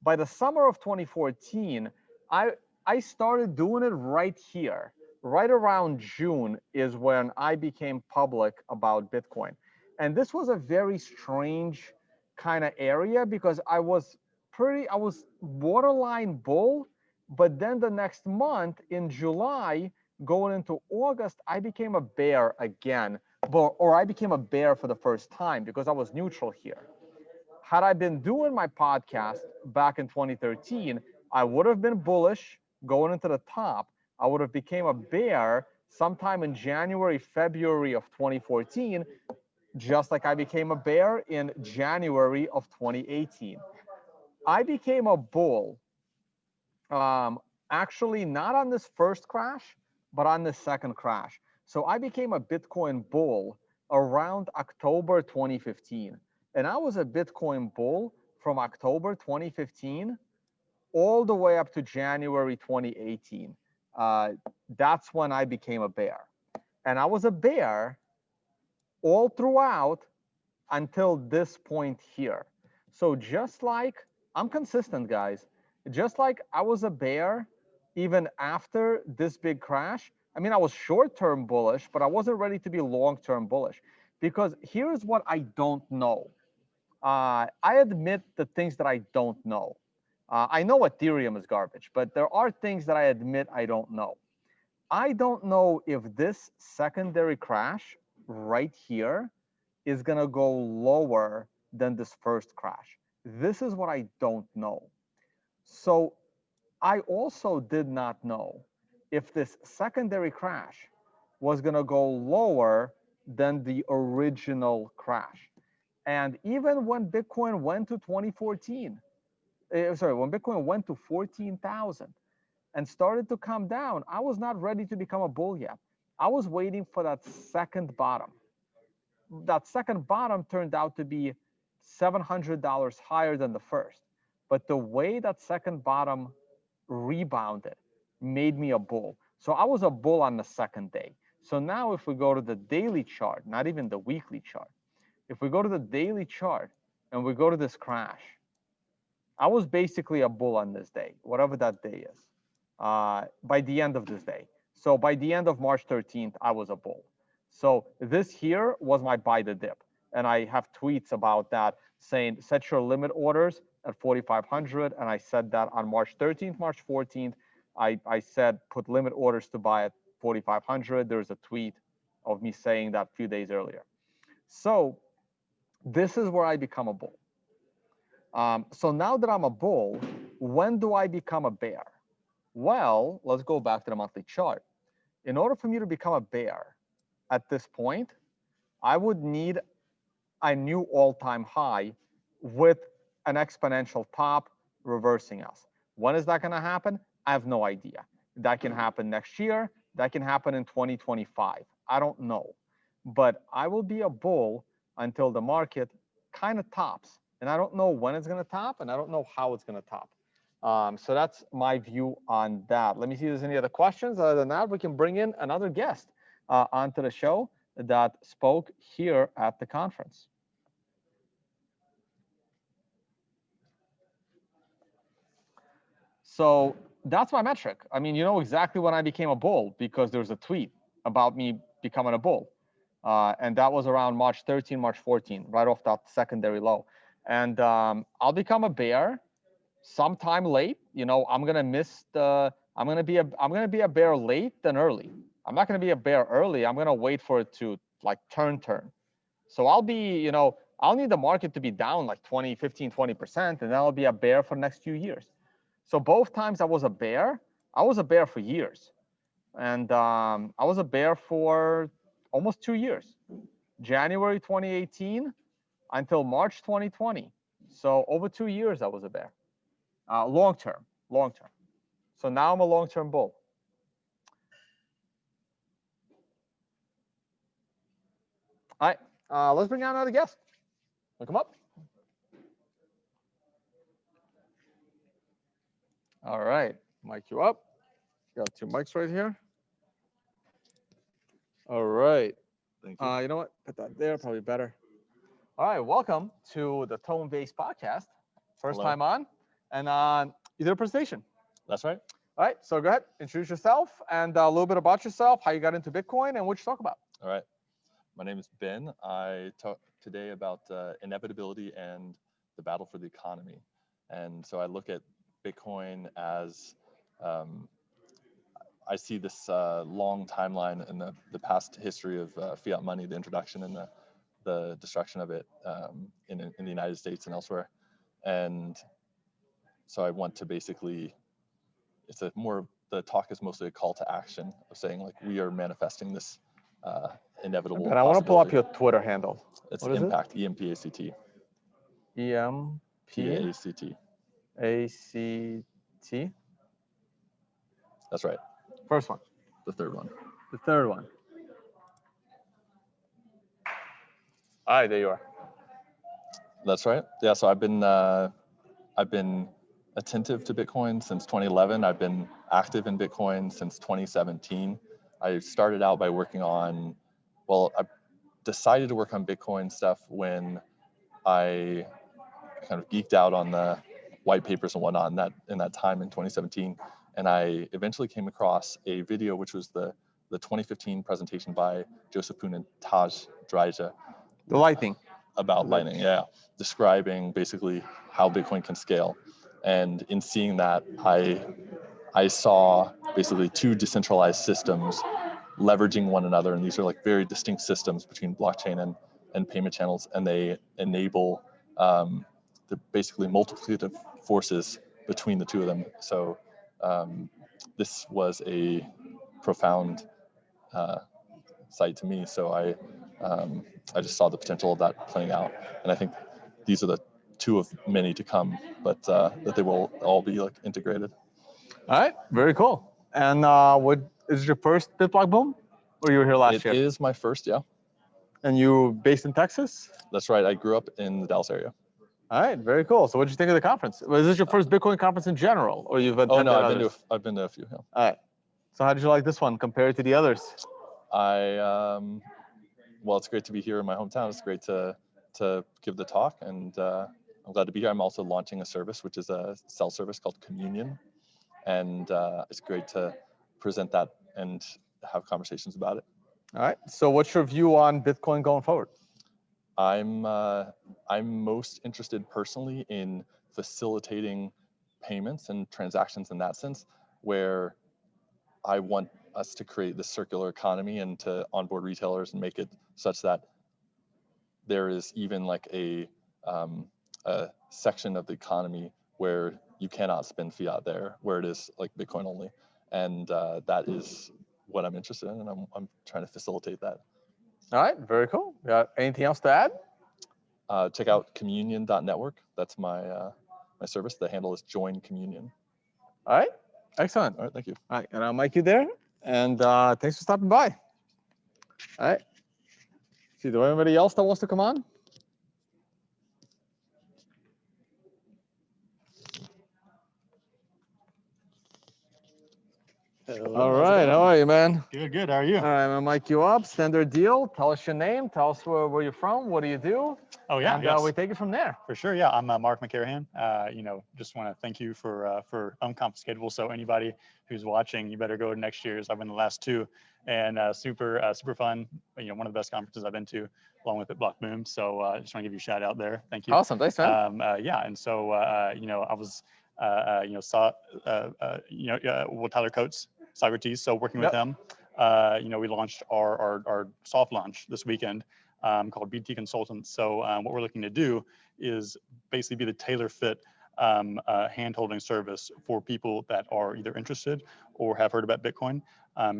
By the summer of 2014, I started doing it right here. Right around June is when I became public about Bitcoin. And this was a very strange kind of area because I was borderline bull, but then the next month in July, going into August, I became a bear again, or I became a bear for the first time because I was neutral here. Had I been doing my podcast back in 2013, I would have been bullish going into the top. I would have became a bear sometime in January, February of 2014, just like I became a bear in January of 2018. I became a bull, actually not on this first crash, but on the second crash. So I became a Bitcoin bull around October 2015. And I was a Bitcoin bull from October 2015 all the way up to January 2018. That's when I became a bear. And I was a bear all throughout until this point here. So just like I'm consistent, guys, just like I was a bear even after this big crash. I mean, I was short-term bullish, but I wasn't ready to be long-term bullish because here's what I don't know. I admit the things that I don't know. I know Ethereum is garbage, but there are things that I admit I don't know. I don't know if this secondary crash right here is going to go lower than this first crash. This is what I don't know. So I also did not know if this secondary crash was going to go lower than the original crash. And even when Bitcoin went to 2014, when Bitcoin went to 14,000 and started to come down, I was not ready to become a bull yet. I was waiting for that second bottom. That second bottom turned out to be $700 higher than the first. But the way that second bottom rebounded made me a bull. So I was a bull on the second day. So now if we go to the daily chart, not even the weekly chart, if we go to the daily chart and we go to this crash, I was basically a bull on this day, whatever that day is, by the end of this day. So by the end of March 13th, I was a bull. So this here was my buy the dip. And I have tweets about that saying set your limit orders at 4,500. And I said that on March 13th, March 14th, I said put limit orders to buy at 4,500. There's a tweet of me saying that a few days earlier. So this is where I become a bull. So now that I'm a bull, when do I become a bear? Well, let's go back to the monthly chart. In order for me to become a bear at this point, I would need a new all-time high with an exponential top reversing us. When is that going to happen? I have no idea. That can happen next year. That can happen in 2025. I don't know. But I will be a bull until the market kind of tops. And I don't know when it's going to top, and I don't know how it's going to top. So that's my view on that. Let me see if there's any other questions. Other than that, we can bring in another guest onto the show that spoke here at the conference. So that's my metric. I mean, you know exactly when I became a bull because there's a tweet about me becoming a bull. And that was around March 13, March 14, right off that secondary low. And I'll become a bear sometime late. You know, I'm gonna miss the. I'm gonna be a bear late than early. I'm not gonna be a bear early. I'm gonna wait for it to like turn. So I'll be, you know, I'll need the market to be down like 20, 15, 20%, and then I'll be a bear for the next few years. So both times I was a bear for years. And I was a bear for almost 2 years, January 2018 until March 2020. So over 2 years I was a bear, long term. So now I'm a long-term bull. All right, let's bring on another guest. Look him up. All right, mic you up. Got 2 mics right here. All right. Thank you. You know what? Put that there, probably better. All right, welcome to the Tone Vays podcast. First Hello. time on, and you did a presentation. That's right. All right, so go ahead, introduce yourself and a little bit about yourself, how you got into Bitcoin, and what you talk about. All right. My name is Ben. I talk today about inevitability and the battle for the economy. And so I look at Bitcoin as I see this long timeline in the past history of fiat money, the introduction and the destruction of it in the United States and elsewhere. And so I want to basically, the talk is mostly a call to action of saying like, we are manifesting this inevitable. And I want to pull up your Twitter handle. It's what is impact, E-M-P-A-C-T. E-M-P-A-C-T. A-C-T. That's right. First one. The third one. The third one. All right, there you are. That's right. Yeah, so I've been attentive to Bitcoin since 2011. I've been active in Bitcoin since 2017. I started out by working on, I decided to work on Bitcoin stuff when I kind of geeked out on the white papers and whatnot in that time in 2017. And I eventually came across a video, which was the 2015 presentation by Joseph Poon and Taj Dryja. The Lightning. About Lightning, yeah. Describing basically how Bitcoin can scale. And in seeing that, I saw basically 2 decentralized systems leveraging one another. And these are like very distinct systems between blockchain and payment channels. And they enable the basically multiplicative forces between the 2 of them. So this was a profound sight to me. So I just saw the potential of that playing out. And I think these are the 2 of many to come, but that they will all be like integrated. All right, very cool. And what is your first BitBlockBoom, or you were here last year? It is my first, yeah. And you based in Texas? That's right. I grew up in the Dallas area. All right, very cool. So what did you think of the conference? Was this your first Bitcoin conference in general, or you've attended others? I've been to a few. Yeah. All right. So how did you like this one compared to the others? Well, it's great to be here in my hometown. It's great to give the talk, and I'm glad to be here. I'm also launching a service, which is a self-service called Communion, and it's great to present that and have conversations about it. All right. So what's your view on Bitcoin going forward? I'm most interested personally in facilitating payments and transactions in that sense, where I want us to create this circular economy and to onboard retailers and make it such that there is even like a section of the economy where you cannot spend fiat there, where it is like Bitcoin only. And that is what I'm interested in, and I'm trying to facilitate that. All right, very cool. Got anything else to add? Check out communion.network. That's my my service. The handle is Join Communion. All right, excellent. All right, thank you. All right, and I'll mic you there. And thanks for stopping by. All right. See, do anybody else that wants to come on? All right, how are you, man? Good. How are you? All right, I'm gonna mic you up. Standard deal. Tell us your name. Tell us where you're from. What do you do? Oh yeah, and yes. We take it from there. For sure. Yeah, I'm Mark McCarahan. Just want to thank you for Unconfiscatable. So anybody who's watching, you better go to next year's. I've been the last 2, and super fun. One of the best conferences I've been to, along with BitBlockBoom. So just want to give you a shout out there. Thank you. Awesome. Thanks, man. And so I was saw Tyler Coates, Socrates. So working with them, we launched our soft launch this weekend called BT Consultants. So what we're looking to do is basically be the tailor fit hand-holding service for people that are either interested or have heard about Bitcoin.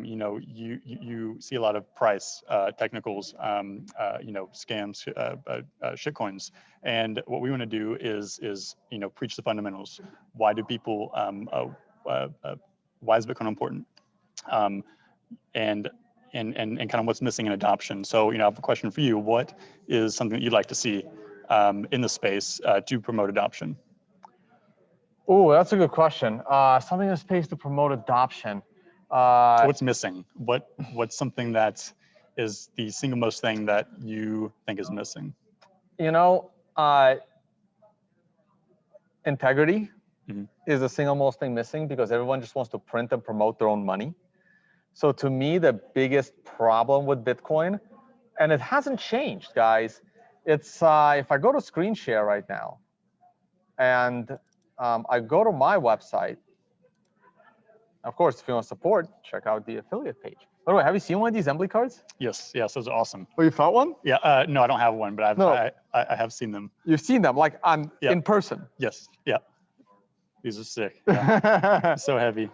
You know, you see a lot of price technicals, you know, scams, shitcoins, and what we want to do is you know, preach the fundamentals. Why do people? Why is Bitcoin important? And kind of what's missing in adoption. So, you know, I have a question for you. What is something that you'd like to see in the space to promote adoption? Oh, that's a good question. Something in the space to promote adoption. What's missing? What's something that is the single most thing that you think is missing? You know, integrity is the single most thing missing, because everyone just wants to print and promote their own money. So to me, the biggest problem with Bitcoin, and it hasn't changed, guys, it's if I go to screen share right now, and I go to my website, of course, if you want support, check out the affiliate page. By the way, have you seen one of these Embly cards? Yes, those are awesome. Oh, you found one? Yeah, no, I don't have one, but I have seen them. You've seen them, like in person? Yes, yeah. These are sick. Yeah. So heavy.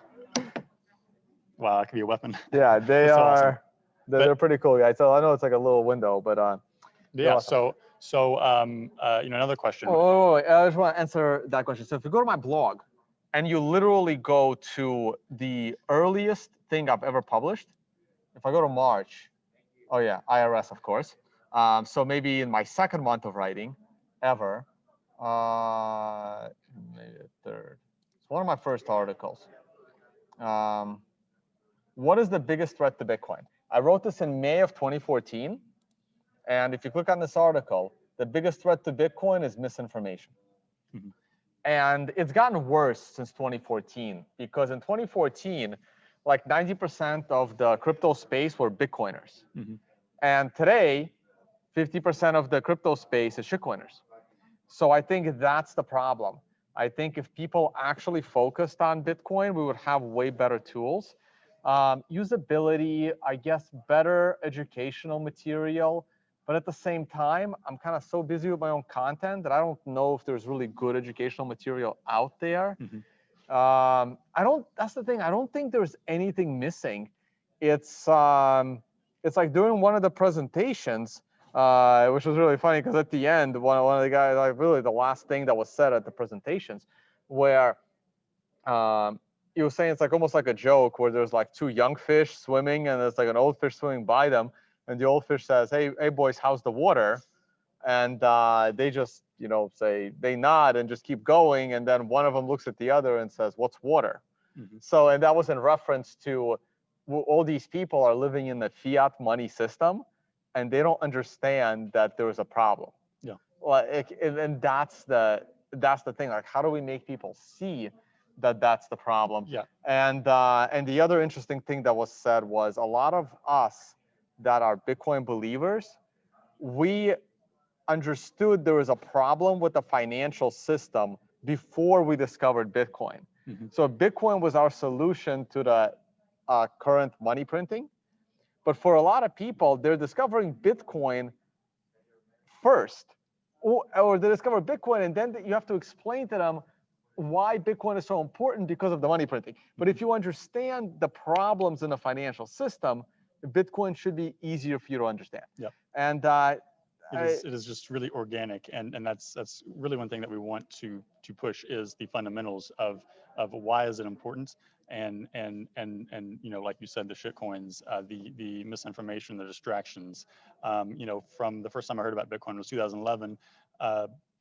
Wow, that could be a weapon. Yeah, they are. Awesome. They're pretty cool, guys. So I know it's like a little window, but yeah. Awesome. So you know, another question. Oh, I just want to answer that question. So if you go to my blog, and you literally go to the earliest thing I've ever published, if I go to March, oh yeah, IRS, of course. So maybe in my second month of writing, ever, maybe the third. It's one of my first articles. What is the biggest threat to Bitcoin? I wrote this in May of 2014. And if you click on this article, the biggest threat to Bitcoin is misinformation. And it's gotten worse since 2014, because in 2014, like 90% of the crypto space were Bitcoiners. And today, 50% of the crypto space is shitcoiners. So I think that's the problem. I think if people actually focused on Bitcoin, we would have way better tools. Usability, I guess, better educational material. But at the same time, I'm kind of so busy with my own content that I don't know if there's really good educational material out there. That's the thing. I don't think there's anything missing. It's like during one of the presentations, which was really funny, because at the end, one of the guys, like really the last thing that was said at the presentations, where he was saying it's like almost like a joke, where there's like two young fish swimming and there's like an old fish swimming by them. And the old fish says, hey boys, how's the water? And they just, you know, say, they nod and just keep going. And then one of them looks at the other and says, what's water? So, and that was in reference to all these people are living in the fiat money system, and they don't understand that there is a problem. Yeah. Like, and that's the thing. Like, how do we make people see that that's the problem? Yeah. And the other interesting thing that was said was a lot of us that are Bitcoin believers, we understood there was a problem with the financial system before we discovered Bitcoin. So Bitcoin was our solution to the current money printing. But for a lot of people, they're discovering Bitcoin first, or they discover Bitcoin, and then you have to explain to them why Bitcoin is so important because of the money printing. But if you understand the problems in the financial system, Bitcoin should be easier for you to understand. Yep. And it is just really organic, and that's really one thing that we want to push is the fundamentals of why is it important, and you know, like you said, the shitcoins, the misinformation, the distractions. You know, from the first time I heard about Bitcoin was 2011.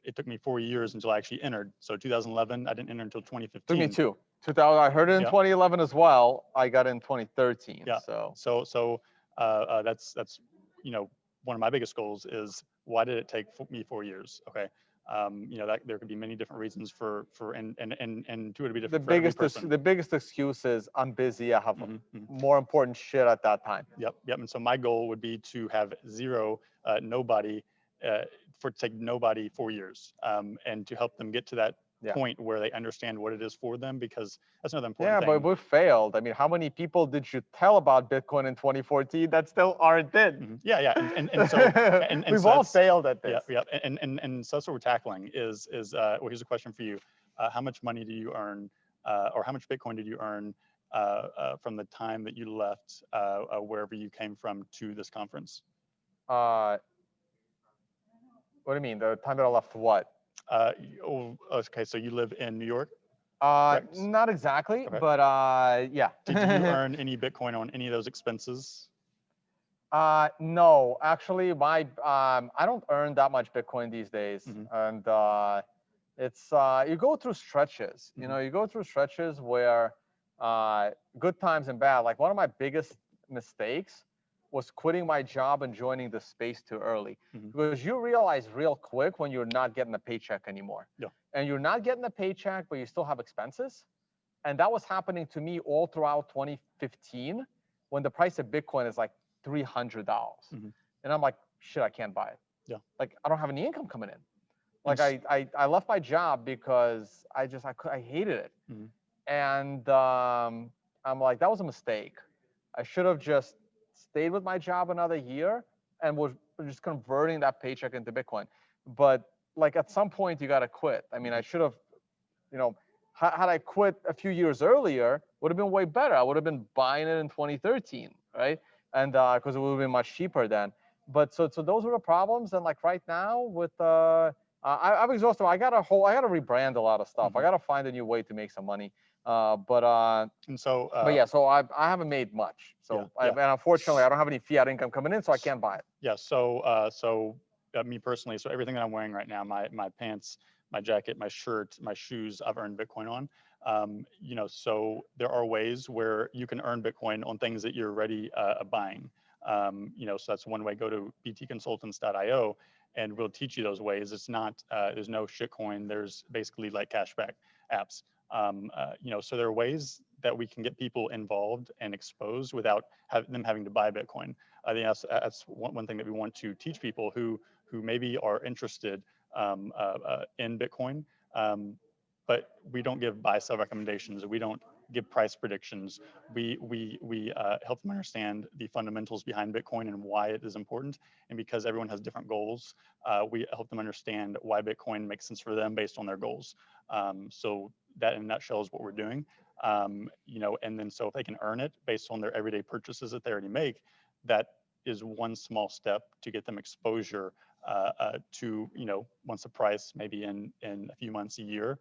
It took me 4 years until I actually entered. So 2011, I didn't enter until 2015. Took me too. 2000, I heard it in 2011 as well. I got in 2013. Yeah. So that's you know, one of my biggest goals is why did it take me 4 years? Okay. You know, that there could be many different reasons for and two to be different. The biggest excuse is I'm busy. I have more important shit at that time. Yep. And so my goal would be to have zero, nobody, for take nobody 4 years, and to help them get to that point where they understand what it is for them, because that's another important thing. Yeah, but we failed. I mean, how many people did you tell about Bitcoin in 2014 that still aren't in? Yeah. And so we've all failed at this. Yeah. And so that's what we're tackling is well, here's a question for you. how much money do you earn, or how much Bitcoin did you earn from the time that you left wherever you came from to this conference? What do you mean? The time that I left what? Okay, so you live in New York? Not exactly, okay. but yeah. Did you earn any Bitcoin on any of those expenses? No, actually, my I don't earn that much Bitcoin these days, and it's you go through stretches. You know, you go through stretches where good times and bad. Like one of my biggest mistakes was quitting my job and joining the space too early, because you realize real quick when you're not getting a paycheck anymore. Yeah. And you're not getting a paycheck, but you still have expenses. And that was happening to me all throughout 2015 when the price of Bitcoin is like $300. And I'm like, shit, I can't buy it. Yeah. Like, I don't have any income coming in. Like, I left my job because I hated it. And I'm like, that was a mistake. I should have just stayed with my job another year and was just converting that paycheck into Bitcoin. But like at some point you got to quit. I mean, I should have, you know, had I quit a few years earlier, would have been way better. I would have been buying it in 2013, right? And because it would have been much cheaper then. But so those were the problems. And like right now with I'm exhausted. I gotta rebrand a lot of stuff. I gotta find a new way to make some money. But yeah, so I haven't made much. So and unfortunately, I don't have any fiat income coming in, so I can't buy it. Yeah. So me personally, so everything that I'm wearing right now, my pants, my jacket, my shirt, my shoes, I've earned Bitcoin on. You know, so there are ways where you can earn Bitcoin on things that you're already buying. You know, so that's one way. Go to btconsultants.io and we'll teach you those ways. It's not, there's no shitcoin. There's basically like cashback apps. You know, so there are ways that we can get people involved and exposed without them having to buy Bitcoin. I think that's one thing that we want to teach people who maybe are interested in Bitcoin, but we don't give buy sell recommendations. We don't give price predictions. We help them understand the fundamentals behind Bitcoin and why it is important. And because everyone has different goals, we help them understand why Bitcoin makes sense for them based on their goals. So that in a nutshell is what we're doing. You know, and then so if they can earn it based on their everyday purchases that they already make, that is one small step to get them exposure to, you know, once the price maybe in a few months, a year,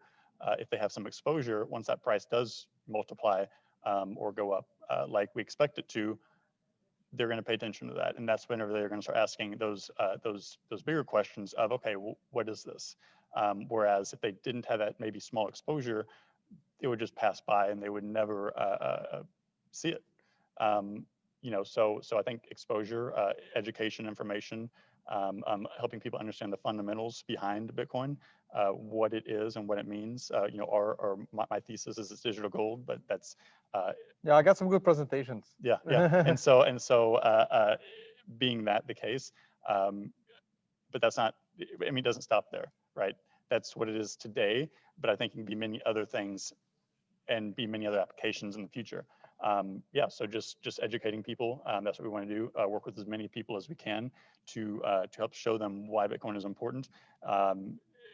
if they have some exposure, once that price does multiply or go up like we expect it to, they're going to pay attention to that. And that's whenever they're going to start asking those bigger questions of, okay, well, what is this? Whereas if they didn't have that maybe small exposure, it would just pass by and they would never see it. You know, so I think exposure, education, information, helping people understand the fundamentals behind Bitcoin, what it is and what it means. You know, my thesis is it's digital gold, but that's yeah, I got some good presentations. Yeah, yeah, and so being that the case, but that's not. I mean, it doesn't stop there, right? That's what it is today, but I think it can be many other things and be many other applications in the future. Yeah, so just educating people. That's what we want to do. Work with as many people as we can to help show them why Bitcoin is important.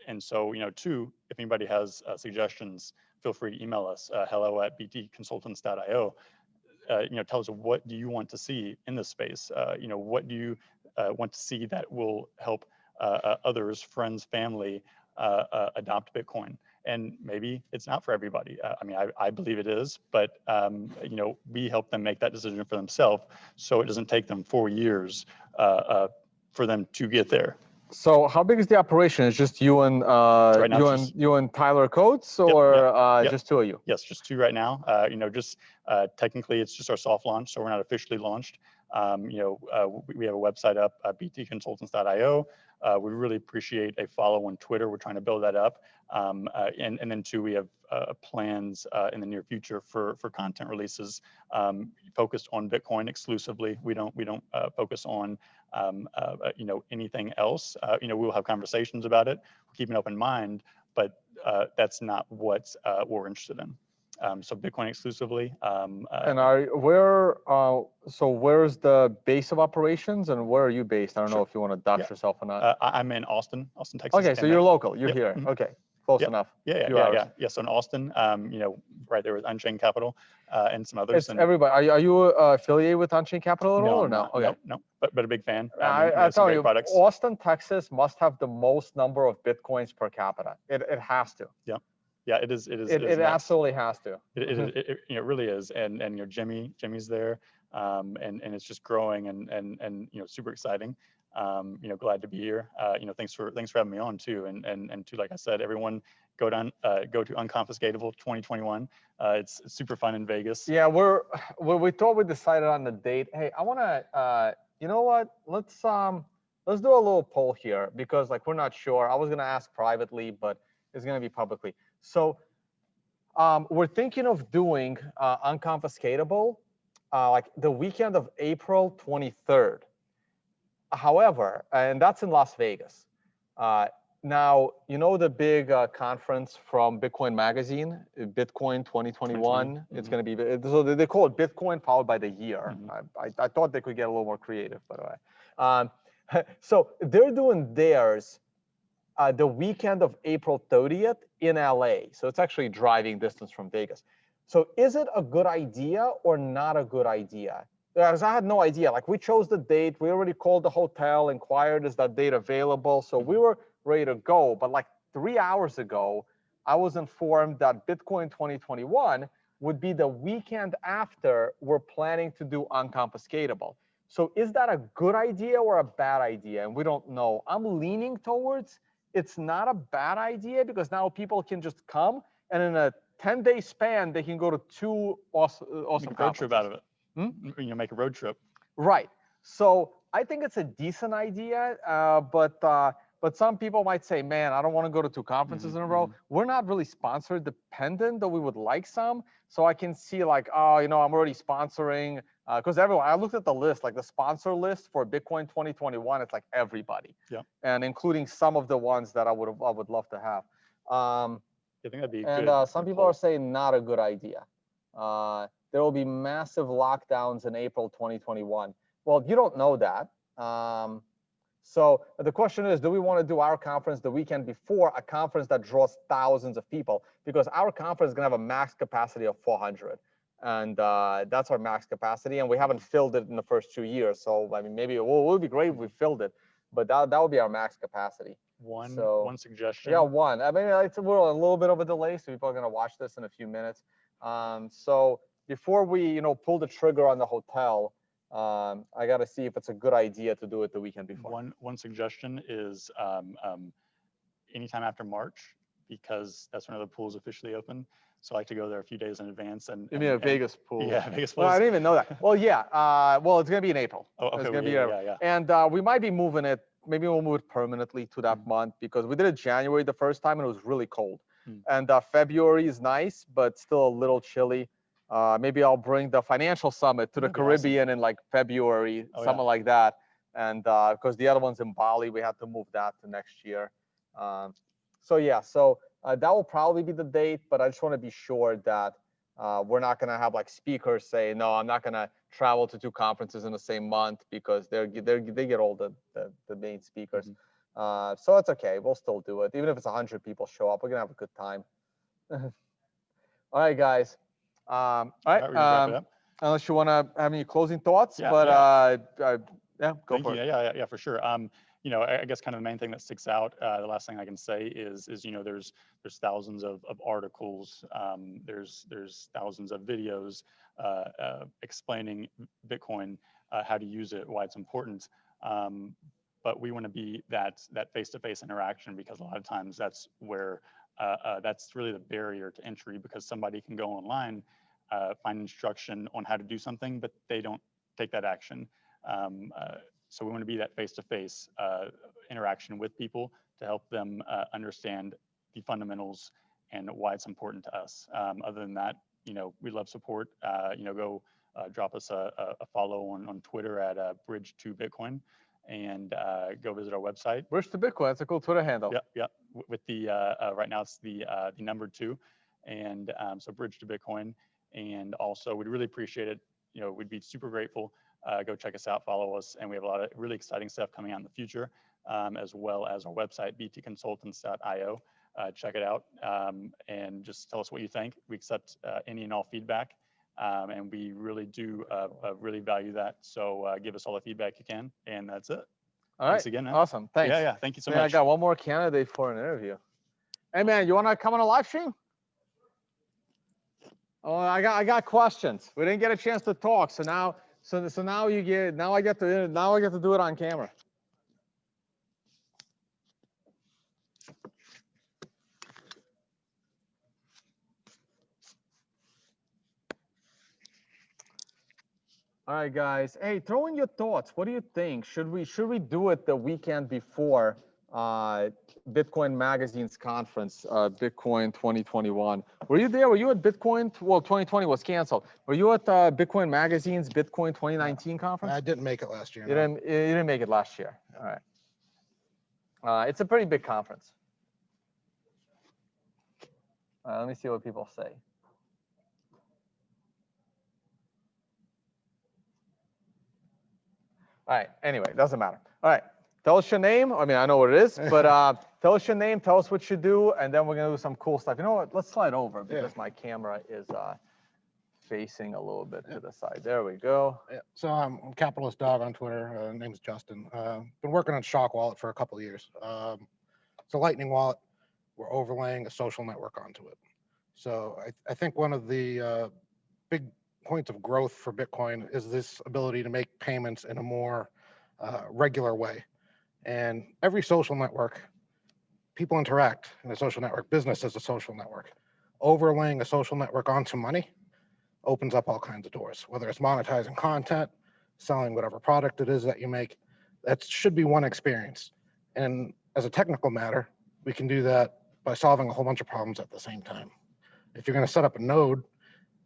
And so, you know, too, if anybody has suggestions, feel free to email us, hello@btconsultants.io. You know, tell us what do you want to see in this space. You know, what do you want to see that will help others, friends, family adopt Bitcoin. And maybe it's not for everybody. I mean, I believe it is, but you know, we help them make that decision for themselves, so it doesn't take them 4 years for them to get there. So, how big is the operation? It's just you and you and Tyler Coates, or yep. just two of you? Yes, just two right now. You know, just technically, it's just our soft launch, so we're not officially launched. You know, we have a website up, btconsultants.io. We really appreciate a follow on Twitter. We're trying to build that up. And then two, we have plans in the near future for content releases focused on Bitcoin exclusively. We don't focus on you know, anything else. You know, we'll have conversations about it. We'll keep an open mind, but that's not what we're interested in. So Bitcoin exclusively. And so where's the base of operations and where are you based? I don't know if you want to dox yourself or not. I'm in Austin, Texas. Okay, so you're local. You're here. Mm-hmm. Okay, close enough. Few hours. So in Austin, right there with Unchained Capital and some others. It's everybody. Are you affiliated with Unchained Capital at all or no? Okay. No, but a big fan. I tell you, products. Austin, Texas must have the most number of Bitcoins per capita. It has to. Yeah, it is. It absolutely has to. It really is. And Jimmy's there, and it's just growing and super exciting. Glad to be here. Thanks for having me on too. And too, like I said, everyone go to Unconfiscatable 2021. It's super fun in Vegas. Yeah, we thought we decided on the date. Hey, I want to. You know what? Let's do a little poll here because we're not sure. I was gonna ask privately, but it's gonna be publicly. So we're thinking of doing Unconfiscatable the weekend of April 23rd. However, and that's in Las Vegas. Now, the big conference from Bitcoin Magazine, Bitcoin 2021. It's going to be, so they call it Bitcoin followed by the year. I thought they could get a little more creative, by the way. So they're doing theirs the weekend of April 30th in LA. So it's actually driving distance from Vegas. So is it a good idea or not a good idea? Because I had no idea. We chose the date. We already called the hotel, inquired, is that date available? So we were ready to go. But 3 hours ago, I was informed that Bitcoin 2021 would be the weekend after we're planning to do Unconfiscatable. So is that a good idea or a bad idea? And we don't know. I'm leaning towards it's not a bad idea because now people can just come and in a 10-day span, they can go to 2 awesome road trip out of it. Make a road trip. Right. So I think it's a decent idea, but some people might say, man, I don't want to go to 2 conferences in a row. We're not really sponsor dependent, though we would like some. So I can see I'm already sponsoring because everyone. I looked at the list, the sponsor list for Bitcoin 2021. It's everybody. Yeah. And including some of the ones that I would love to have. I think that'd be and good. Some people are saying not a good idea. There will be massive lockdowns in April 2021. Well, you don't know that. So the question is, do we want to do our conference the weekend before a conference that draws thousands of people? Because our conference is going to have a max capacity of 400. And that's our max capacity. And we haven't filled it in the first 2 years. So, maybe it would be great if we filled it. But that would be our max capacity. One suggestion. Yeah, one. We're a little bit of a delay. So people are going to watch this in a few minutes. So before we, pull the trigger on the hotel, I got to see if it's a good idea to do it the weekend before. One suggestion is anytime after March, because that's when the pool's officially open. So I like to go there a few days in advance. You mean a Vegas pool? Yeah, Vegas pool. Well, I didn't even know that. Well, yeah. Well, it's going to be in April. Oh, okay. It's going to be yeah. And we might be moving it. Maybe we'll move it permanently to that month because we did it January the first time and it was really cold. And February is nice, but still a little chilly. Maybe I'll bring the financial summit to the Caribbean in February, something like that. And because the other one's in Bali, we had to move that to next year. So that will probably be the date, but I just want to be sure that we're not going to have speakers say, no, I'm not going to travel to 2 conferences in the same month because they get all the main speakers. So it's okay. We'll still do it. Even if it's 100 people show up, we're going to have a good time. All right, guys. All right. Unless you want to have any closing thoughts, go for it. Yeah, for sure. I guess kind of the main thing that sticks out, the last thing I can say is there's thousands of articles, there's thousands of videos explaining Bitcoin, how to use it, why it's important. But we want to be that face-to-face interaction because a lot of times that's where that's really the barrier to entry because somebody can go online, find instruction on how to do something, but they don't take that action. So we want to be that face-to-face interaction with people to help them understand the fundamentals and why it's important to us. Other than that, we love support. Go drop us a follow on Twitter at Bridge2Bitcoin and go visit our website. Bridge to Bitcoin, that's a cool Twitter handle. Yeah. With the right now it's the number 2, and so Bridge to Bitcoin. And also, we'd really appreciate it. We'd be super grateful. Go check us out, follow us, and we have a lot of really exciting stuff coming out in the future, as well as our website, btconsultants.io. check it out, and just tell us what you think. We accept any and all feedback, and we really do really value that. So give us all the feedback you can, and that's it. All right. Thanks again, man. Awesome. Thanks. Yeah, thank you so Man, much. I got one more candidate for an interview. Hey man, you want to come on a live stream? Oh, I got questions. We didn't get a chance to talk, so now I get to do it on camera. All right, guys. Hey, throw in your thoughts. What do you think? Should we do it the weekend before Bitcoin Magazine's conference, Bitcoin 2021? Were you there? Were you at Bitcoin? Well, 2020 was canceled. Were you at Bitcoin Magazine's Bitcoin 2019 conference? I didn't make it last year. You didn't make it last year. All right. It's a pretty big conference. Let me see what people say. All right. Anyway, doesn't matter. All right. Tell us your name. I mean, I know what it is, but tell us your name. Tell us what you do, and then we're gonna do some cool stuff. You know what? Let's slide over because my camera is facing a little bit to the side. There we go. Yeah. So I'm Capitalist Dog on Twitter. Name's Justin. Been working on Shock Wallet for a couple of years. It's a Lightning wallet. We're overlaying a social network onto it. So I think one of the big points of growth for Bitcoin is this ability to make payments in a more regular way. And every social network, people interact in a social network. Business is a social network. Overlaying a social network onto money opens up all kinds of doors, whether it's monetizing content, selling whatever product it is that you make. That should be one experience. And as a technical matter, we can do that by solving a whole bunch of problems at the same time. If you're going to set up a node,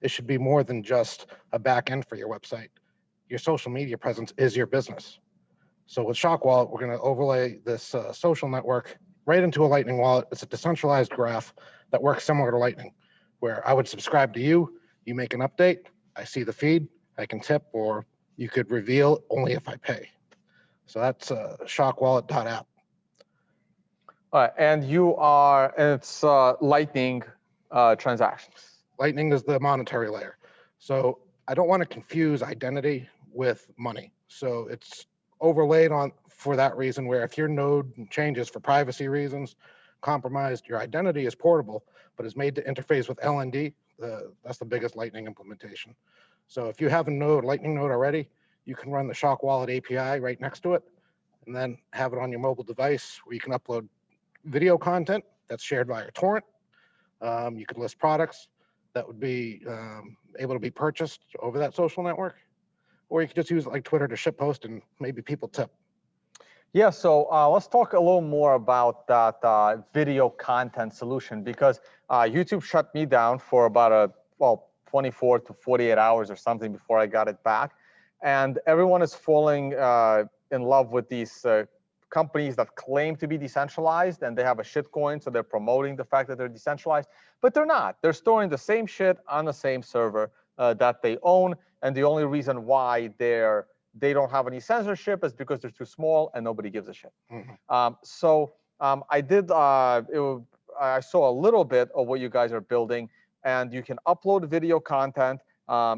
it should be more than just a back end for your website. Your social media presence is your business. So with Shock Wallet, we're going to overlay this social network right into a Lightning wallet. It's a decentralized graph that works similar to Lightning, where I would subscribe to you, you make an update, I see the feed, I can tip, or you could reveal only if I pay. So that's shockwallet.app. All right, and it's Lightning transactions. Lightning is the monetary layer. So I don't want to confuse identity with money. So it's overlaid on for that reason, where if your node changes for privacy reasons, compromised, your identity is portable, but is made to interface with LND. That's the biggest Lightning implementation. So if you have a node, Lightning node already, you can run the Shock Wallet API right next to it, and then have it on your mobile device where you can upload video content that's shared via torrent. You could list products that would be able to be purchased over that social network, or you could just use it like Twitter to ship post and maybe people tip. Yeah, so let's talk a little more about that video content solution, because YouTube shut me down for about 24 to 48 hours or something before I got it back. And everyone is falling in love with these companies that claim to be decentralized, and they have a shitcoin, so they're promoting the fact that they're decentralized, but they're not. They're storing the same shit on the same server that they own, and the only reason why they don't have any censorship is because they're too small and nobody gives a shit. Mm-hmm. I saw a little bit of what you guys are building, and you can upload video content.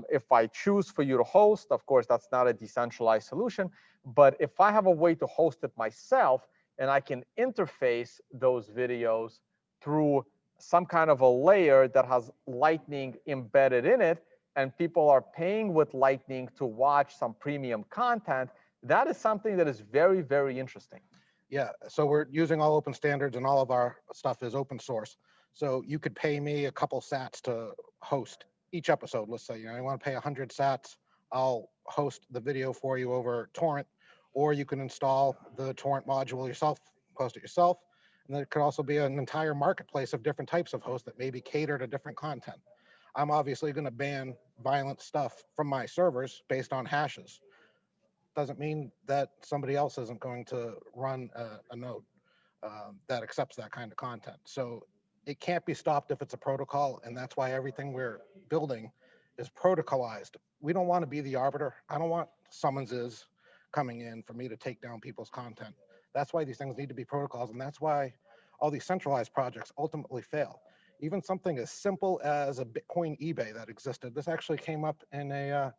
If I choose for you to host, of course, that's not a decentralized solution. But if I have a way to host it myself, and I can interface those videos through some kind of a layer that has Lightning embedded in it, and people are paying with Lightning to watch some premium content, that is something that is very, very interesting. Yeah, so we're using all open standards, and all of our stuff is open source. So you could pay me a couple sats to host each episode. Let's say, you want to pay 100 sats, I'll host the video for you over torrent, or you can install the torrent module yourself, post it yourself. And there could also be an entire marketplace of different types of hosts that maybe cater to different content. I'm obviously going to ban violent stuff from my servers based on hashes. Doesn't mean that somebody else isn't going to run a node that accepts that kind of content. So it can't be stopped if it's a protocol, and that's why everything we're building is protocolized. We don't want to be the arbiter. I don't want summonses coming in for me to take down people's content. That's why these things need to be protocols, and that's why all these centralized projects ultimately fail. Even something as simple as a Bitcoin eBay that existed. This actually came up in a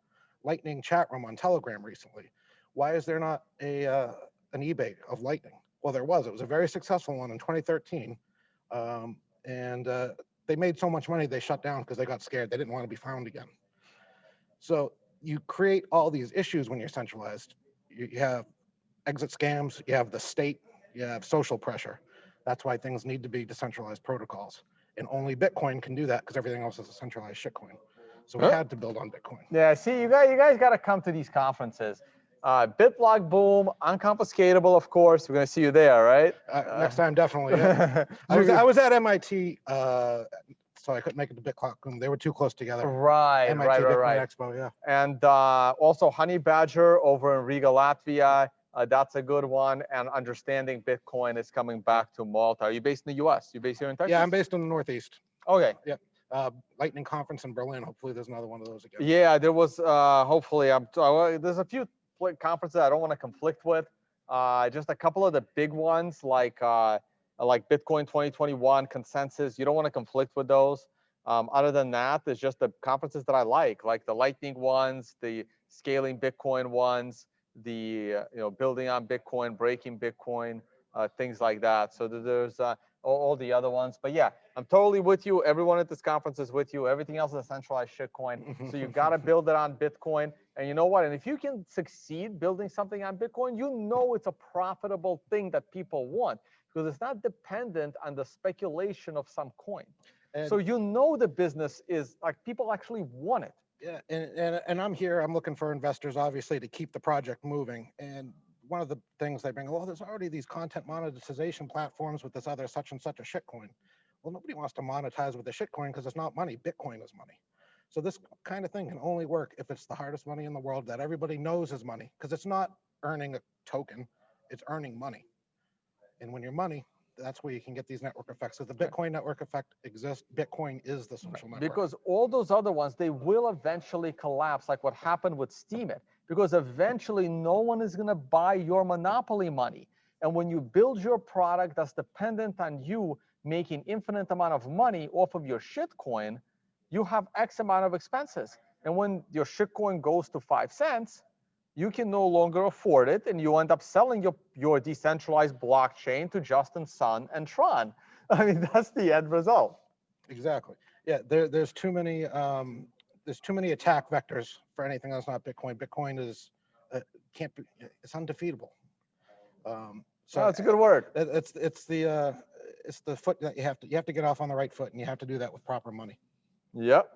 Lightning chat room on Telegram recently. Why is there not an eBay of Lightning? Well, there was. It was a very successful one in 2013. They made so much money they shut down because they got scared. They didn't want to be found again. So you create all these issues when you're centralized. You have exit scams, you have the state, you have social pressure. That's why things need to be decentralized protocols. And only Bitcoin can do that because everything else is a centralized shitcoin. So we had to build on Bitcoin. Yeah, see, you guys got to come to these conferences. BitBlockBoom, unconfiscatable, of course. We're gonna see you there, right? Next time, definitely. Yeah. I was at MIT, so I couldn't make it to BitBlockBoom. They were too close together. Right, MIT right, Bitcoin right. Expo, yeah. And also Honey Badger over in Riga, Latvia. That's a good one. And Understanding Bitcoin is coming back to Malta. Are you based in the U.S.? You based here in Texas? Yeah, I'm based in the Northeast. Okay. Yeah. Lightning conference in Berlin. Hopefully, there's another one of those again. Yeah, there was. Hopefully, there's a few conferences I don't want to conflict with. Just a couple of the big ones like Bitcoin 2021 Consensus. You don't want to conflict with those. Other than that, there's just the conferences that I like the Lightning ones, the Scaling Bitcoin ones, the Building on Bitcoin, Breaking Bitcoin, things like that. So there's all the other ones. But yeah, I'm totally with you. Everyone at this conference is with you. Everything else is a centralized shitcoin. So you've got to build it on Bitcoin. And you know what? And if you can succeed building something on Bitcoin, you know it's a profitable thing that people want because it's not dependent on the speculation of some coin. So you know the business is like people actually want it. Yeah, and I'm here. I'm looking for investors, obviously, to keep the project moving. And one of the things they bring, well, there's already these content monetization platforms with this other such and such a shitcoin. Well, nobody wants to monetize with a shitcoin because it's not money. Bitcoin is money. So this kind of thing can only work if it's the hardest money in the world that everybody knows is money, because it's not earning a token, it's earning money. And when you're money, that's where you can get these network effects. So the Bitcoin network effect exists. Bitcoin is the social network. Because all those other ones, they will eventually collapse, like what happened with Steemit. Because eventually no one is going to buy your monopoly money. And when you build your product that's dependent on you making infinite amount of money off of your shitcoin, you have X amount of expenses. And when your shitcoin goes to 5 cents, you can no longer afford it, and you end up selling your decentralized blockchain to Justin Sun and Tron. I mean, that's the end result. Exactly. Yeah, there's too many attack vectors for anything that's not Bitcoin. Bitcoin is can't be, it's undefeatable. So that's a good word. It's the foot that you have to get off on the right foot, and you have to do that with proper money. Yep.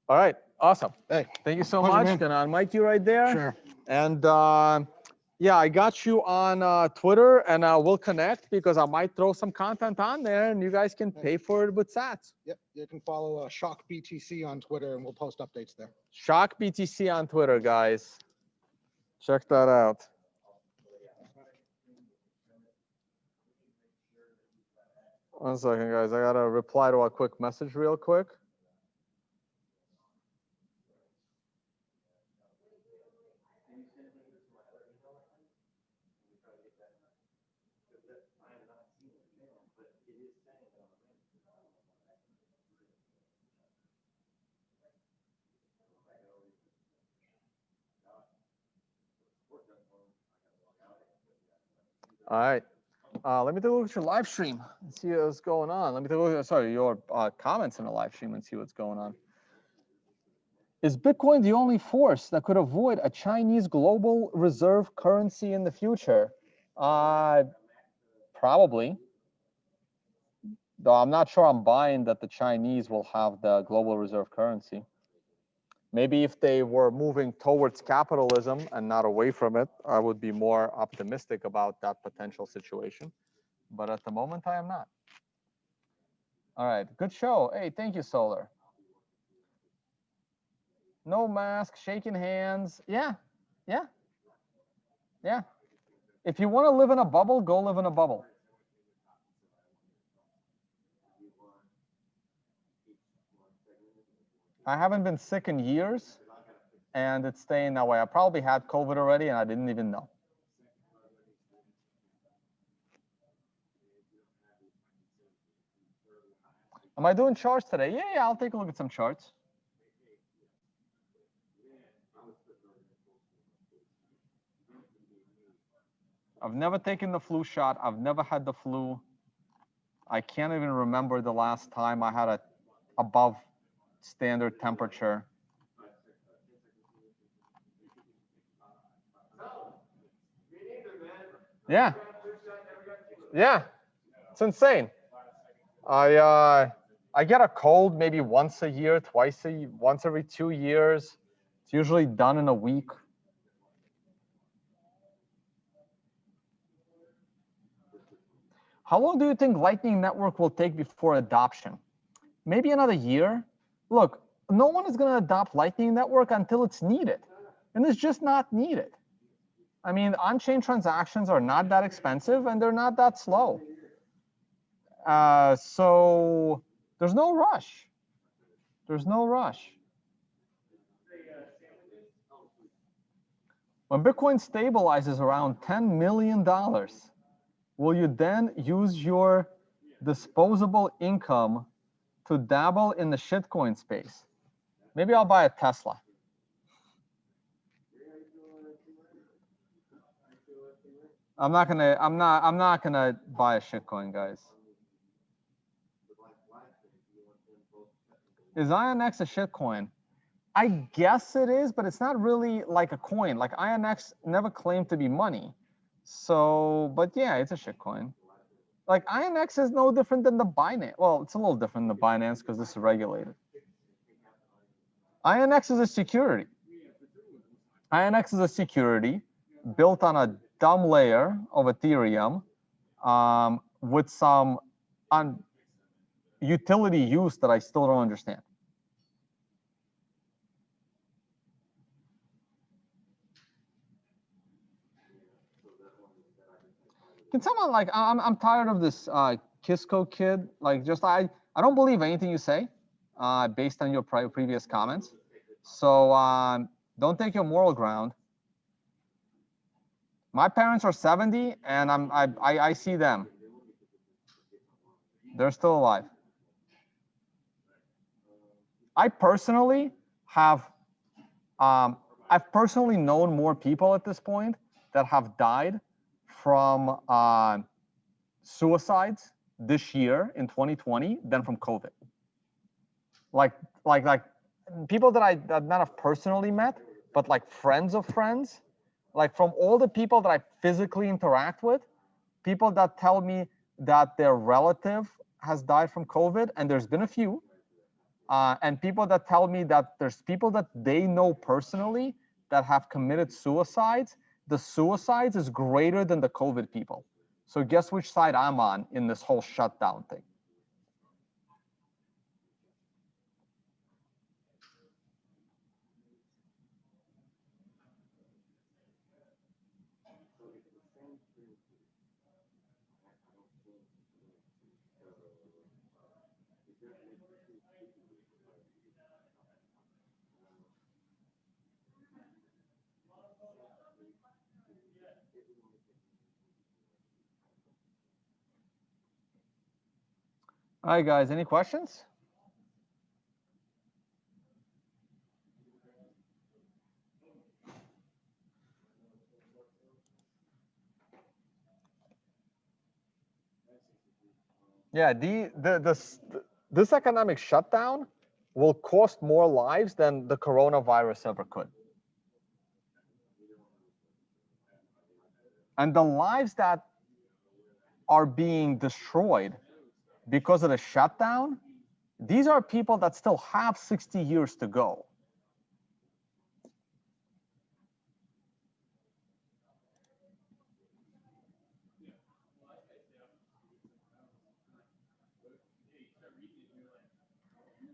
All right. Awesome. Hey, thank you so much. Can I unmic you right there? Sure. And yeah, I got you on Twitter, and we'll connect because I might throw some content on there, and you guys can pay for it with sats. Yep. You can follow Shock BTC on Twitter, and we'll post updates there. Shock BTC on Twitter, guys. Check that out. One second, guys. I gotta reply to a quick message real quick. All right. Let me take a look at your live stream and see what's going on. Let me take a look at, sorry, your comments in the live stream and see what's going on. Is Bitcoin the only force that could avoid a Chinese global reserve currency in the future? Probably. Though I'm not sure I'm buying that the Chinese will have the global reserve currency. Maybe if they were moving towards capitalism and not away from it, I would be more optimistic about that potential situation. But at the moment, I am not. All right, good show. Hey, thank you, Solar. No mask, shaking hands. Yeah, yeah, yeah. If you want to live in a bubble, go live in a bubble. I haven't been sick in years, and it's staying that way. I probably had COVID already, and I didn't even know. Am I doing charts today? Yeah, I'll take a look at some charts. I've never taken the flu shot. I've never had the flu. I can't even remember the last time I had a above standard temperature. Yeah. Yeah. It's insane. I get a cold maybe once a year, once every 2 years. It's usually done in a week. How long do you think Lightning Network will take before adoption? Maybe another year. Look, no one is going to adopt Lightning Network until it's needed. And it's just not needed. I mean, on-chain transactions are not that expensive and they're not that slow. So there's no rush. There's no rush. When Bitcoin stabilizes around $10 million, will you then use your disposable income to dabble in the shitcoin space? Maybe I'll buy a Tesla. I'm not gonna buy a shitcoin, guys. Is INX a shitcoin? I guess it is, but it's not really like a coin. Like INX never claimed to be money. So, but yeah, it's a shitcoin. Like INX is no different than the Binance. Well, it's a little different than the Binance because this is regulated. INX is a security. INX is a security built on a dumb layer of Ethereum with some utility use that I still don't understand. Can someone like I'm tired of this Kisco kid. Like just I don't believe anything you say based on your previous comments. So don't take your moral ground. My parents are 70 and I see them. They're still alive. I personally have I've personally known more people at this point that have died from suicides this year in 2020 than from COVID. Like people that I've not have personally met, but like friends of friends, like from all the people that I physically interact with, people that tell me that their relative has died from COVID, and there's been a few, and people that tell me that there's people that they know personally that have committed suicides. The suicides is greater than the COVID people. So guess which side I'm on in this whole shutdown thing. All right, guys, any questions? Yeah, this economic shutdown will cost more lives than the coronavirus ever could. And the lives that are being destroyed because of the shutdown, these are people that still have 60 years to go.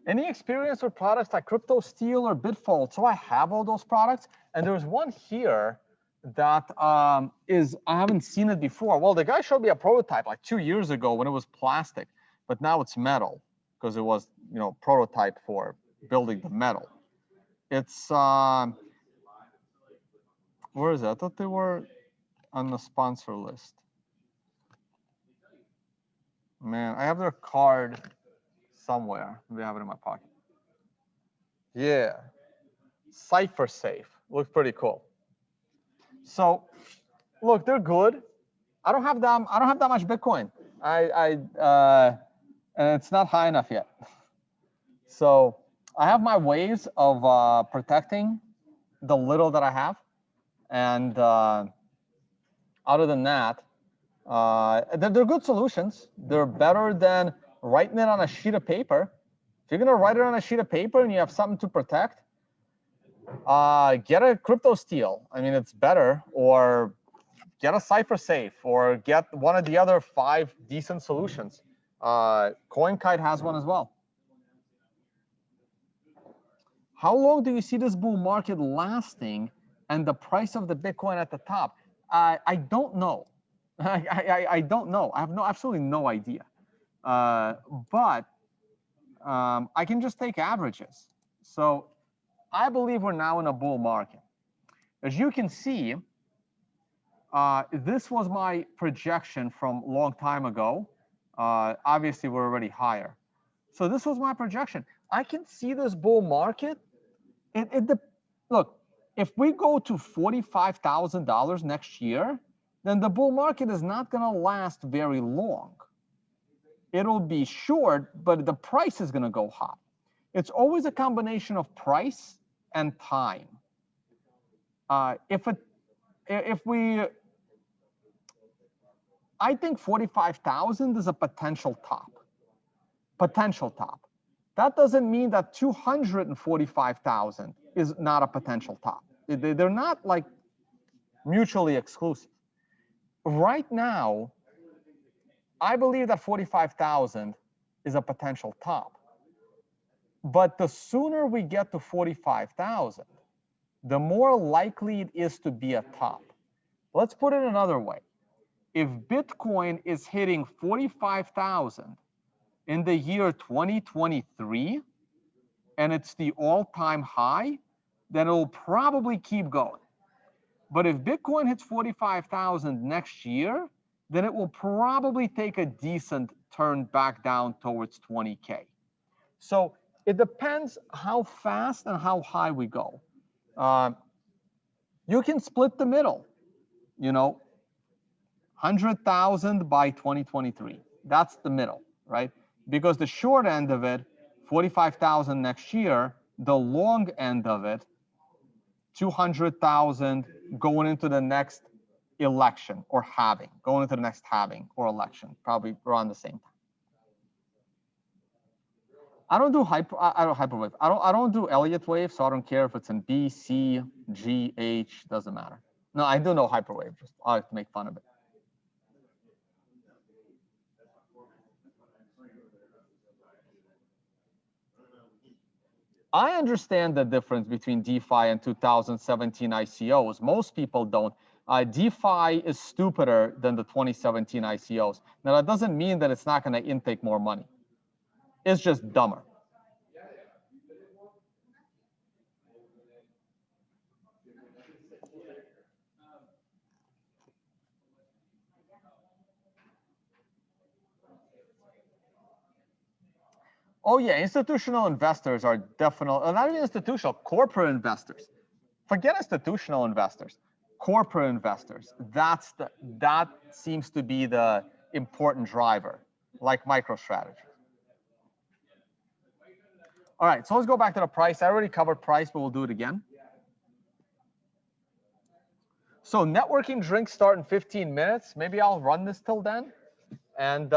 Any experience with products like Crypto Steel or Bitfold? So I have all those products, and there's one here that I haven't seen it before. Well, the guy showed me a prototype like 2 years ago when it was plastic, but now it's metal because it was, prototype for building the metal. It's where is it? I thought they were on the sponsor list. Man, I have their card somewhere. Maybe I have it in my pocket. Yeah, Cipher Safe looks pretty cool. So, look, they're good. I don't have that much Bitcoin. And it's not high enough yet. So I have my ways of protecting the little that I have, and other than that, they're good solutions. They're better than writing it on a sheet of paper. If you're gonna write it on a sheet of paper and you have something to protect, get a crypto steal. I mean, it's better, or get a Cipher Safe, or get one of the other 5 decent solutions. CoinKite has one as well. How long do you see this bull market lasting and the price of the Bitcoin at the top? I don't know. I don't know. I have absolutely no idea. But I can just take averages. So I believe we're now in a bull market. As you can see, this was my projection from a long time ago. Obviously, we're already higher. So this was my projection. I can see this bull market. Look, if we go to $45,000 next year, then the bull market is not going to last very long. It'll be short, but the price is going to go high. It's always a combination of price and time. I think 45,000 is a potential top. Potential top. That doesn't mean that 245,000 is not a potential top. They're not like mutually exclusive. Right now, I believe that 45,000 is a potential top. But the sooner we get to 45,000, the more likely it is to be a top. Let's put it another way. If Bitcoin is hitting 45,000 in the year 2023, and it's the all-time high, then it'll probably keep going. But if Bitcoin hits 45,000 next year, then it will probably take a decent turn back down towards 20K. So it depends how fast and how high we go. You can split the middle, 100,000 by 2023. That's the middle, right? Because the short end of it, 45,000 next year, the long end of it, 200,000 going into the next election or halving, going into the next halving or election, probably around the same time. I don't do hyperwave. I don't do Elliott wave, so I don't care if it's in B, C, G, H, doesn't matter. No, I do know hyperwave. Just I like to make fun of it. I understand the difference between DeFi and 2017 ICOs. Most people don't. DeFi is stupider than the 2017 ICOs. Now, that doesn't mean that it's not going to intake more money. It's just dumber. Oh yeah, institutional investors are definitely, not even institutional, corporate investors. Forget institutional investors. Corporate investors, that seems to be the important driver, like MicroStrategy. All right, so let's go back to the price. I already covered price, but we'll do it again. So networking drinks start in 15 minutes. Maybe I'll run this till then. And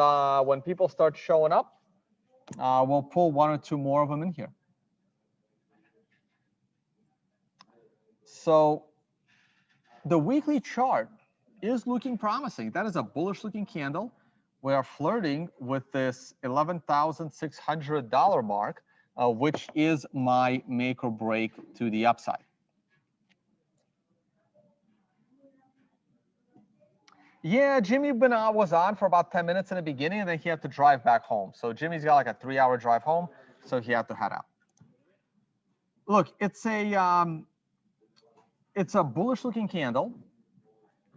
when people start showing up, we'll pull 1 or 2 more of them in here. So the weekly chart is looking promising. That is a bullish looking candle. We are flirting with this $11,600 mark, which is my make or break to the upside. Yeah, Jimmy was on for about 10 minutes in the beginning, and then he had to drive back home. So Jimmy's got like a 3-hour drive home, so he had to head out. Look, it's a bullish looking candle,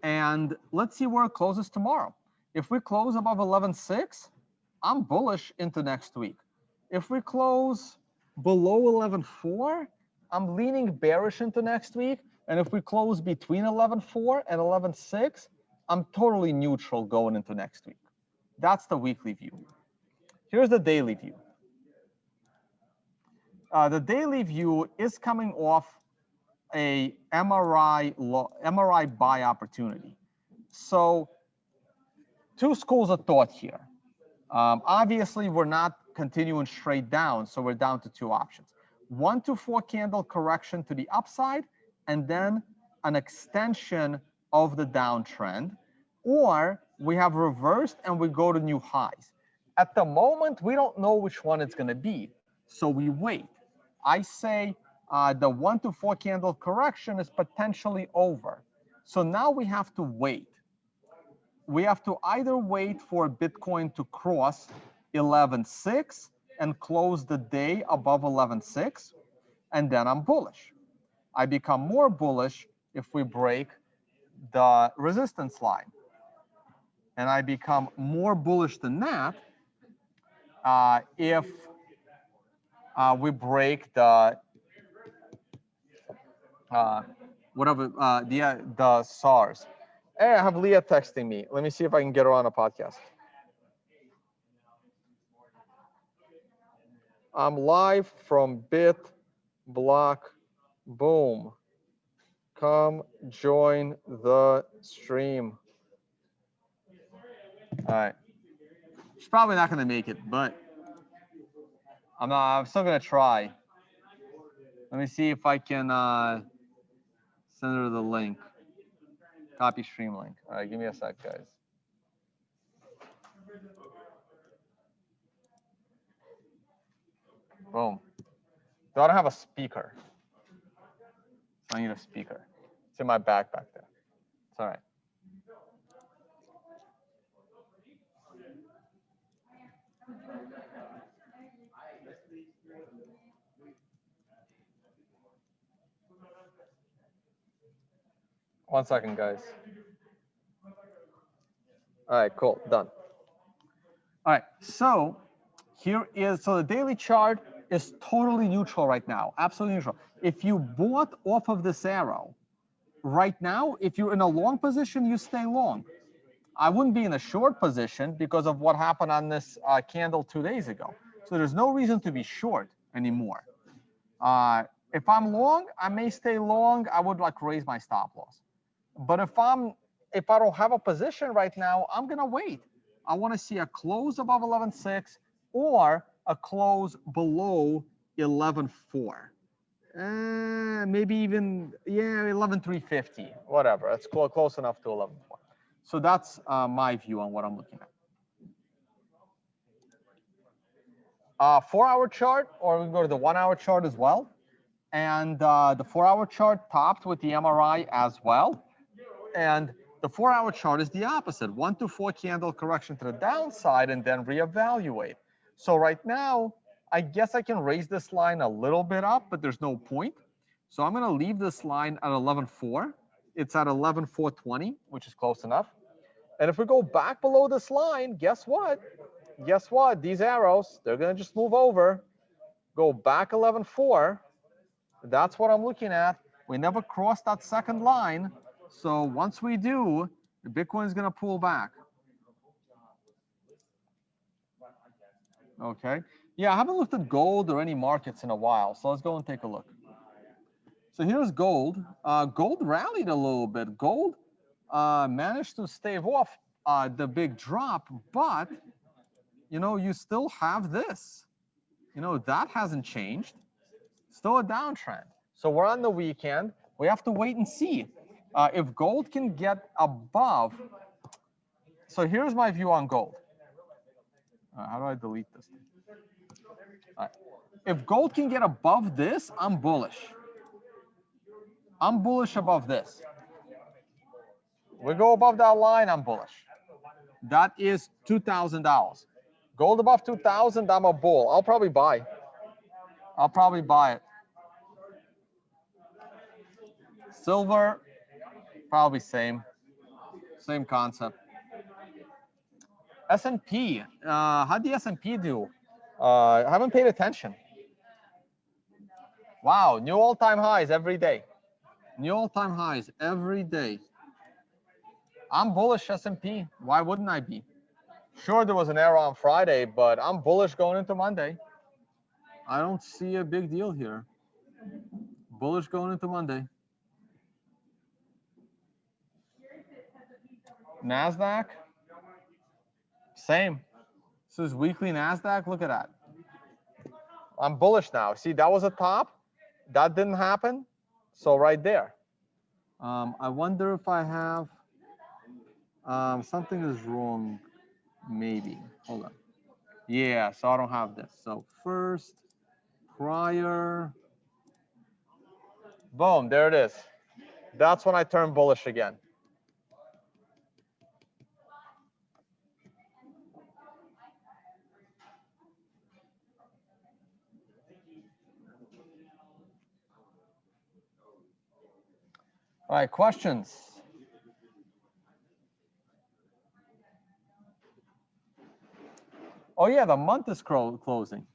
and let's see where it closes tomorrow. If we close above 11.6, I'm bullish into next week. If we close below 11.4, I'm leaning bearish into next week. And if we close between 11.4 and 11.6, I'm totally neutral going into next week. That's the weekly view. Here's the daily view. The daily view is coming off a MRI buy opportunity. So two schools of thought here. Obviously, we're not continuing straight down, so we're down to two options. 1 to 4 candle correction to the upside, and then an extension of the downtrend, or we have reversed and we go to new highs. At the moment, we don't know which one it's going to be, so we wait. I say the 1 to 4 candle correction is potentially over. So now we have to wait. We have to either wait for Bitcoin to cross 11.6 and close the day above 11.6, and then I'm bullish. I become more bullish if we break the resistance line. And I become more bullish than that if we break the the SARS. Hey, I have Leah texting me. Let me see if I can get her on a podcast. I'm live from BitBlockBoom. Come join the stream. All right. She's probably not going to make it, but I'm still going to try. Let me see if I can send her the link. Copy stream link. All right, give me a sec, guys. Boom. So I don't have a speaker. I need a speaker. It's in my backpack there. It's all right. One second, guys. All right, cool, done. All right, so here is, so the daily chart is totally neutral right now, absolutely neutral. If you bought off of this arrow, right now, if you're in a long position, you stay long. I wouldn't be in a short position because of what happened on this candle 2 days ago. So there's no reason to be short anymore. If I'm long, I may stay long. I would like raise my stop loss. But if I don't have a position right now, I'm gonna wait. I want to see a close above 11.6 or a close below 11.4. Maybe even, yeah, 11.350, whatever. That's close enough to 11.4. So that's my view on what I'm looking at. 4-hour chart, or we can go to the 1-hour chart as well. And the 4-hour chart topped with the MRI as well. And the 4-hour chart is the opposite. 1 to 4 candle correction to the downside and then reevaluate. So right now, I guess I can raise this line a little bit up, but there's no point. So I'm going to leave this line at 11.4. It's at 11.420, which is close enough. And if we go back below this line, guess what? Guess what? These arrows, they're going to just move over, go back 11.4. That's what I'm looking at. We never crossed that second line. So once we do, the Bitcoin is going to pull back. Okay. Yeah, I haven't looked at gold or any markets in a while. So let's go and take a look. So here's gold. Gold rallied a little bit. Gold managed to stave off the big drop, but you know, you still have this. You know, that hasn't changed. Still a downtrend. So we're on the weekend. We have to wait and see if gold can get above. So here's my view on gold. How do I delete this? All right. If gold can get above this, I'm bullish. I'm bullish above this. We go above that line, I'm bullish. That is $2,000. Gold above 2,000, I'm a bull. I'll probably buy. I'll probably buy it. Silver, probably same concept. S&P, how'd the S&P do? I haven't paid attention. Wow, new all-time highs every day. New all-time highs every day. I'm bullish S&P. Why wouldn't I be? Sure, there was an error on Friday, but I'm bullish going into Monday. I don't see a big deal here. Bullish going into Monday. NASDAQ, same. This is weekly NASDAQ. Look at that. I'm bullish now. See, that was a top. That didn't happen. So right there. I wonder if I have something is wrong. Maybe. Hold on. Yeah, so I don't have this. So first, prior. Boom, there it is. That's when I turn bullish again. All right, questions? Oh yeah, the month is closing.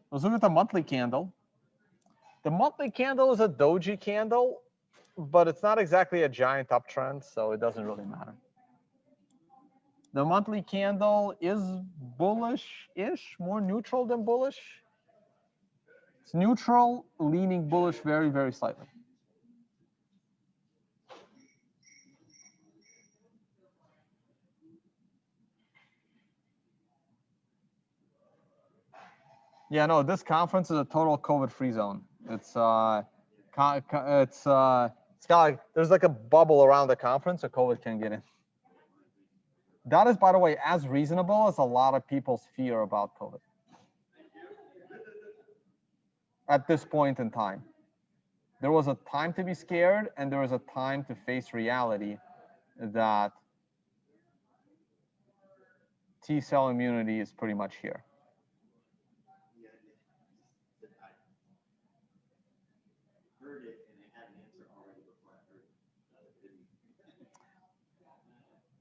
Let's look at the monthly candle. The monthly candle is a doji candle, but it's not exactly a giant uptrend, so it doesn't really matter. The monthly candle is bullish-ish, more neutral than bullish. It's neutral, leaning bullish very, very slightly. Yeah, no, this conference is a total COVID-free zone. It's got like, there's like a bubble around the conference so COVID can't get in. That is, by the way, as reasonable as a lot of people's fear about COVID at this point in time. There was a time to be scared, and there was a time to face reality that T-cell immunity is pretty much here.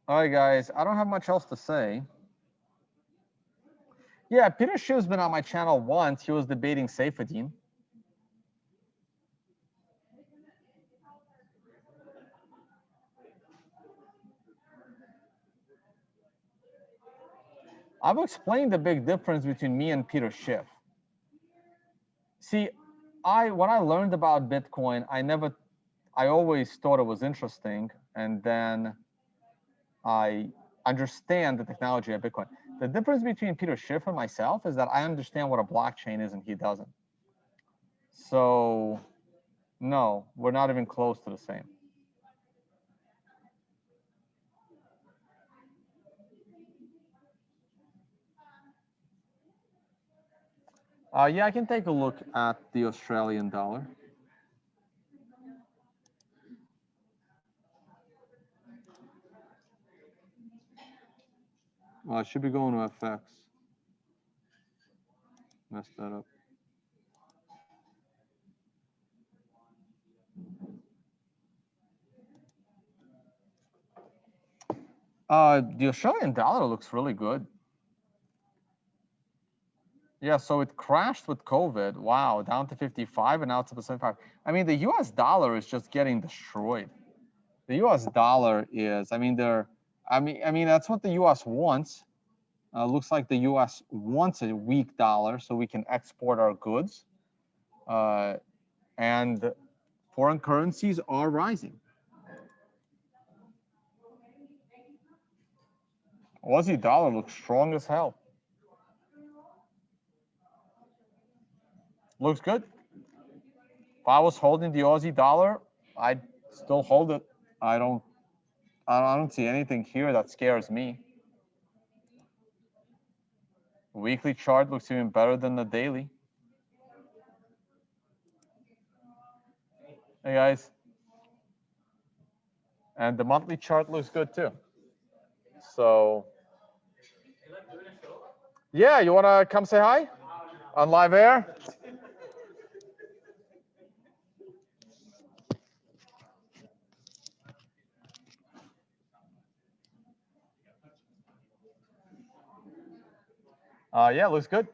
All right, guys, I don't have much else to say. Yeah, Peter Schiff's been on my channel once. He was debating Seyfedin. I've explained the big difference between me and Peter Schiff. See, when I learned about Bitcoin, I always thought it was interesting, and then I understand the technology of Bitcoin. The difference between Peter Schiff and myself is that I understand what a blockchain is and he doesn't. So, no, we're not even close to the same. Yeah, I can take a look at the Australian dollar. Well, I should be going to FX. Messed that up. The Australian dollar looks really good. Yeah, so it crashed with COVID. Wow, down to 55, and now it's up to 75. I mean, the US dollar is just getting destroyed. The US dollar is, I mean, that's what the US wants. Looks like the US wants a weak dollar so we can export our goods. And foreign currencies are rising. Aussie dollar looks strong as hell. Looks good. If I was holding the Aussie dollar, I'd still hold it. I don't see anything here that scares me. Weekly chart looks even better than the daily. Hey guys. And the monthly chart looks good too. So yeah, you wanna come say hi on live air? Yeah, looks good.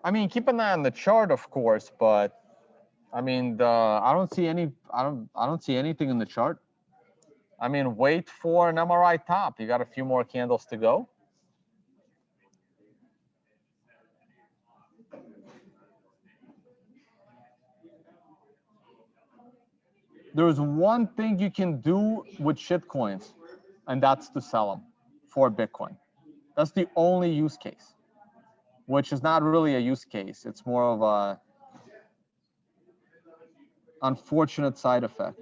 I mean, keep an eye on the chart, of course, but I mean, I don't see anything in the chart. I mean, wait for an MRI top. You got a few more candles to go. There's one thing you can do with shitcoins, and that's to sell them for Bitcoin. That's the only use case, which is not really a use case. It's more of a unfortunate side effect.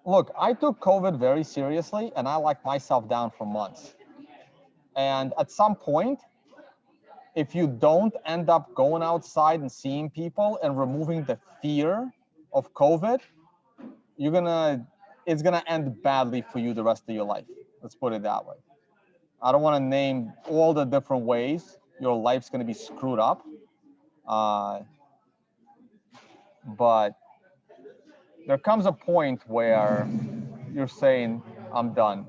Look, I took COVID very seriously, and I locked myself down for months. And at some point, if you don't end up going outside and seeing people and removing the fear of COVID, it's gonna end badly for you the rest of your life. Let's put it that way. I don't want to name all the different ways your life's gonna be screwed up, but there comes a point where you're saying, I'm done.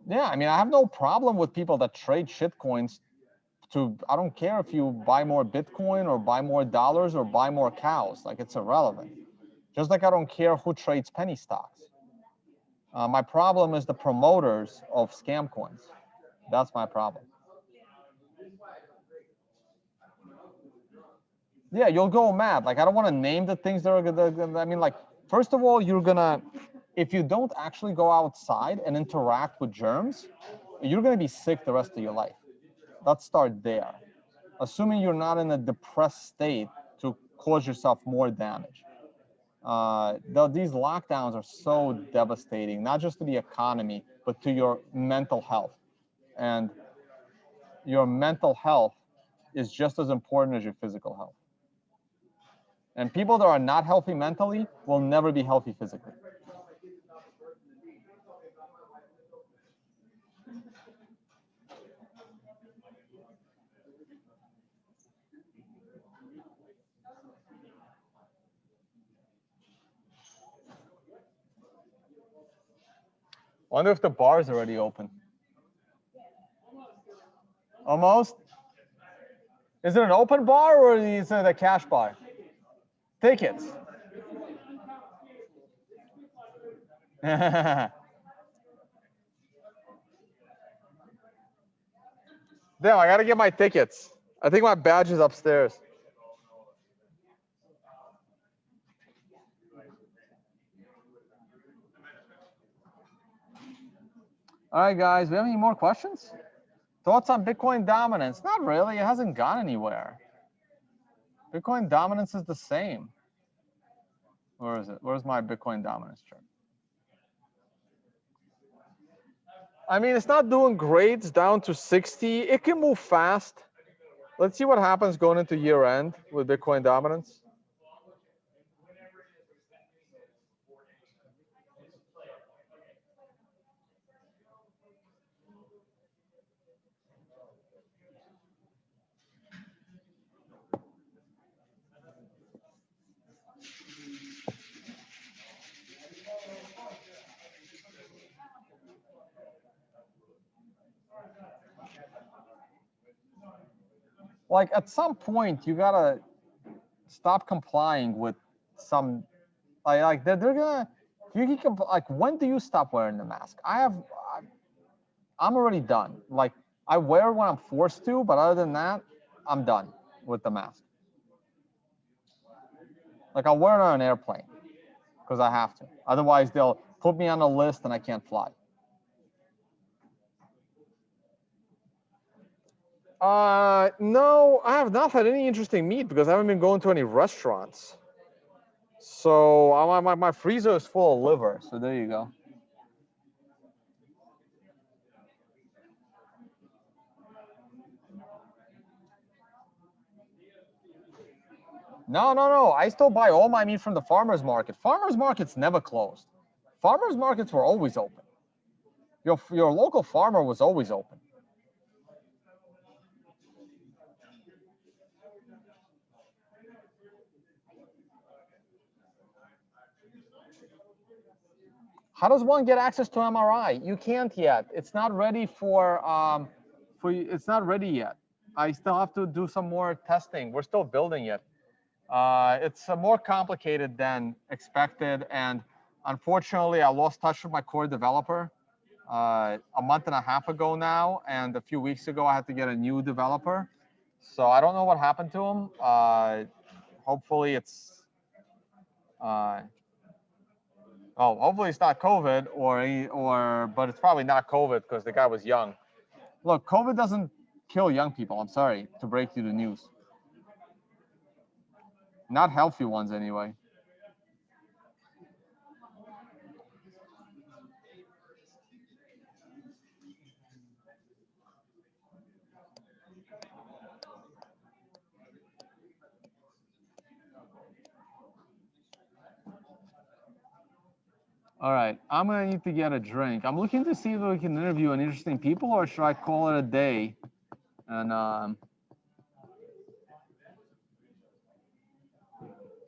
Yeah, I mean, I have no problem with people that trade shitcoins I don't care if you buy more Bitcoin or buy more dollars or buy more cows, like it's irrelevant. Just like I don't care who trades penny stocks. My problem is the promoters of scam coins. That's my problem. Yeah, you'll go mad. Like, I don't want to name the things that are, I mean, like, first of all, if you don't actually go outside and interact with germs, you're going to be sick the rest of your life. Let's start there. Assuming you're not in a depressed state to cause yourself more damage. These lockdowns are so devastating, not just to the economy, but to your mental health. And your mental health is just as important as your physical health. And people that are not healthy mentally will never be healthy physically. Wonder if the bar is already open. Almost? Is it an open bar or is it a cash bar? Tickets. Damn, I gotta get my tickets. I think my badge is upstairs. All right, guys, we have any more questions? Thoughts on Bitcoin dominance? Not really, it hasn't gone anywhere. Bitcoin dominance is the same. Where is it? Where's my Bitcoin dominance chart? I mean, it's not doing great. It's down to 60. It can move fast. Let's see what happens going into year end with Bitcoin dominance. Like, at some point, you gotta stop complying with some, like they're gonna, you can, like, when do you stop wearing the mask? I'm already done. Like, I wear it when I'm forced to, but other than that, I'm done with the mask. Like, I'll wear it on an airplane because I have to. Otherwise, they'll put me on a list and I can't fly. No, I have not had any interesting meat because I haven't been going to any restaurants. So my freezer is full of liver. So there you go. No. I still buy all my meat from the farmer's market. Farmer's markets never closed. Farmer's markets were always open. Your local farmer was always open. How does one get access to MRI? You can't yet. It's not ready it's not ready yet. I still have to do some more testing. We're still building it. It's more complicated than expected, and unfortunately, I lost touch with my core developer a month and a half ago now, and a few weeks ago, I had to get a new developer. So I don't know what happened to him. Hopefully, it's hopefully it's not COVID but it's probably not COVID because the guy was young. Look, COVID doesn't kill young people. I'm sorry to break you the news. Not healthy ones, anyway. All right, I'm gonna need to get a drink. I'm looking to see if we can interview an interesting people, or should I call it a day? And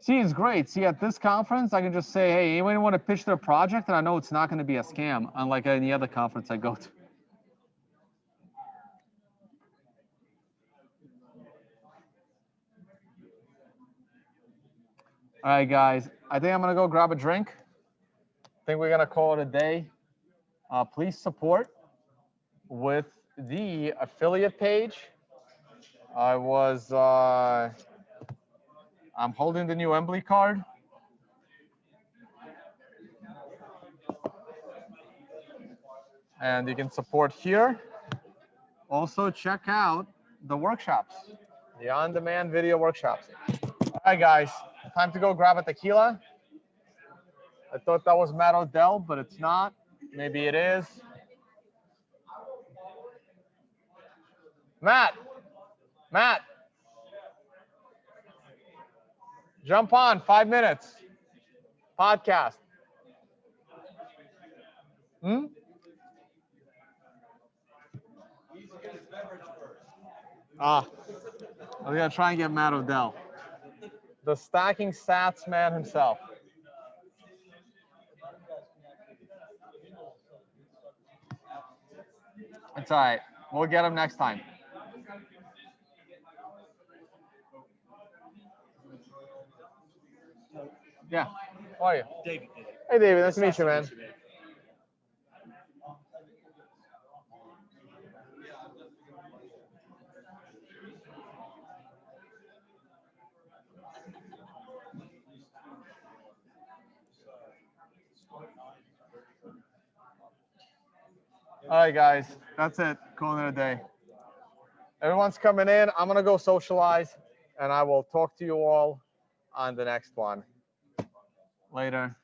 see, it's great. See, at this conference, I can just say, hey, anyone want to pitch their project? And I know it's not going to be a scam, unlike any other conference I go to. All right, guys, I think I'm going to go grab a drink. I think we're going to call it a day. Please support with the affiliate page. I'm holding the new Embly card. And you can support here. Also, check out the workshops, the on-demand video workshops. All right, guys, time to go grab a tequila. I thought that was Matt Odell, but it's not. Maybe it is. Matt, jump on, 5 minutes. Podcast. I was gonna try and get Matt Odell, the stacking stats man himself. It's all right. We'll get him next time. Yeah. How are you? David. Hey, David. Nice to meet you, man. All right, guys. That's it. Calling it a day. Everyone's coming in. I'm going to go socialize, and I will talk to you all on the next one. Later.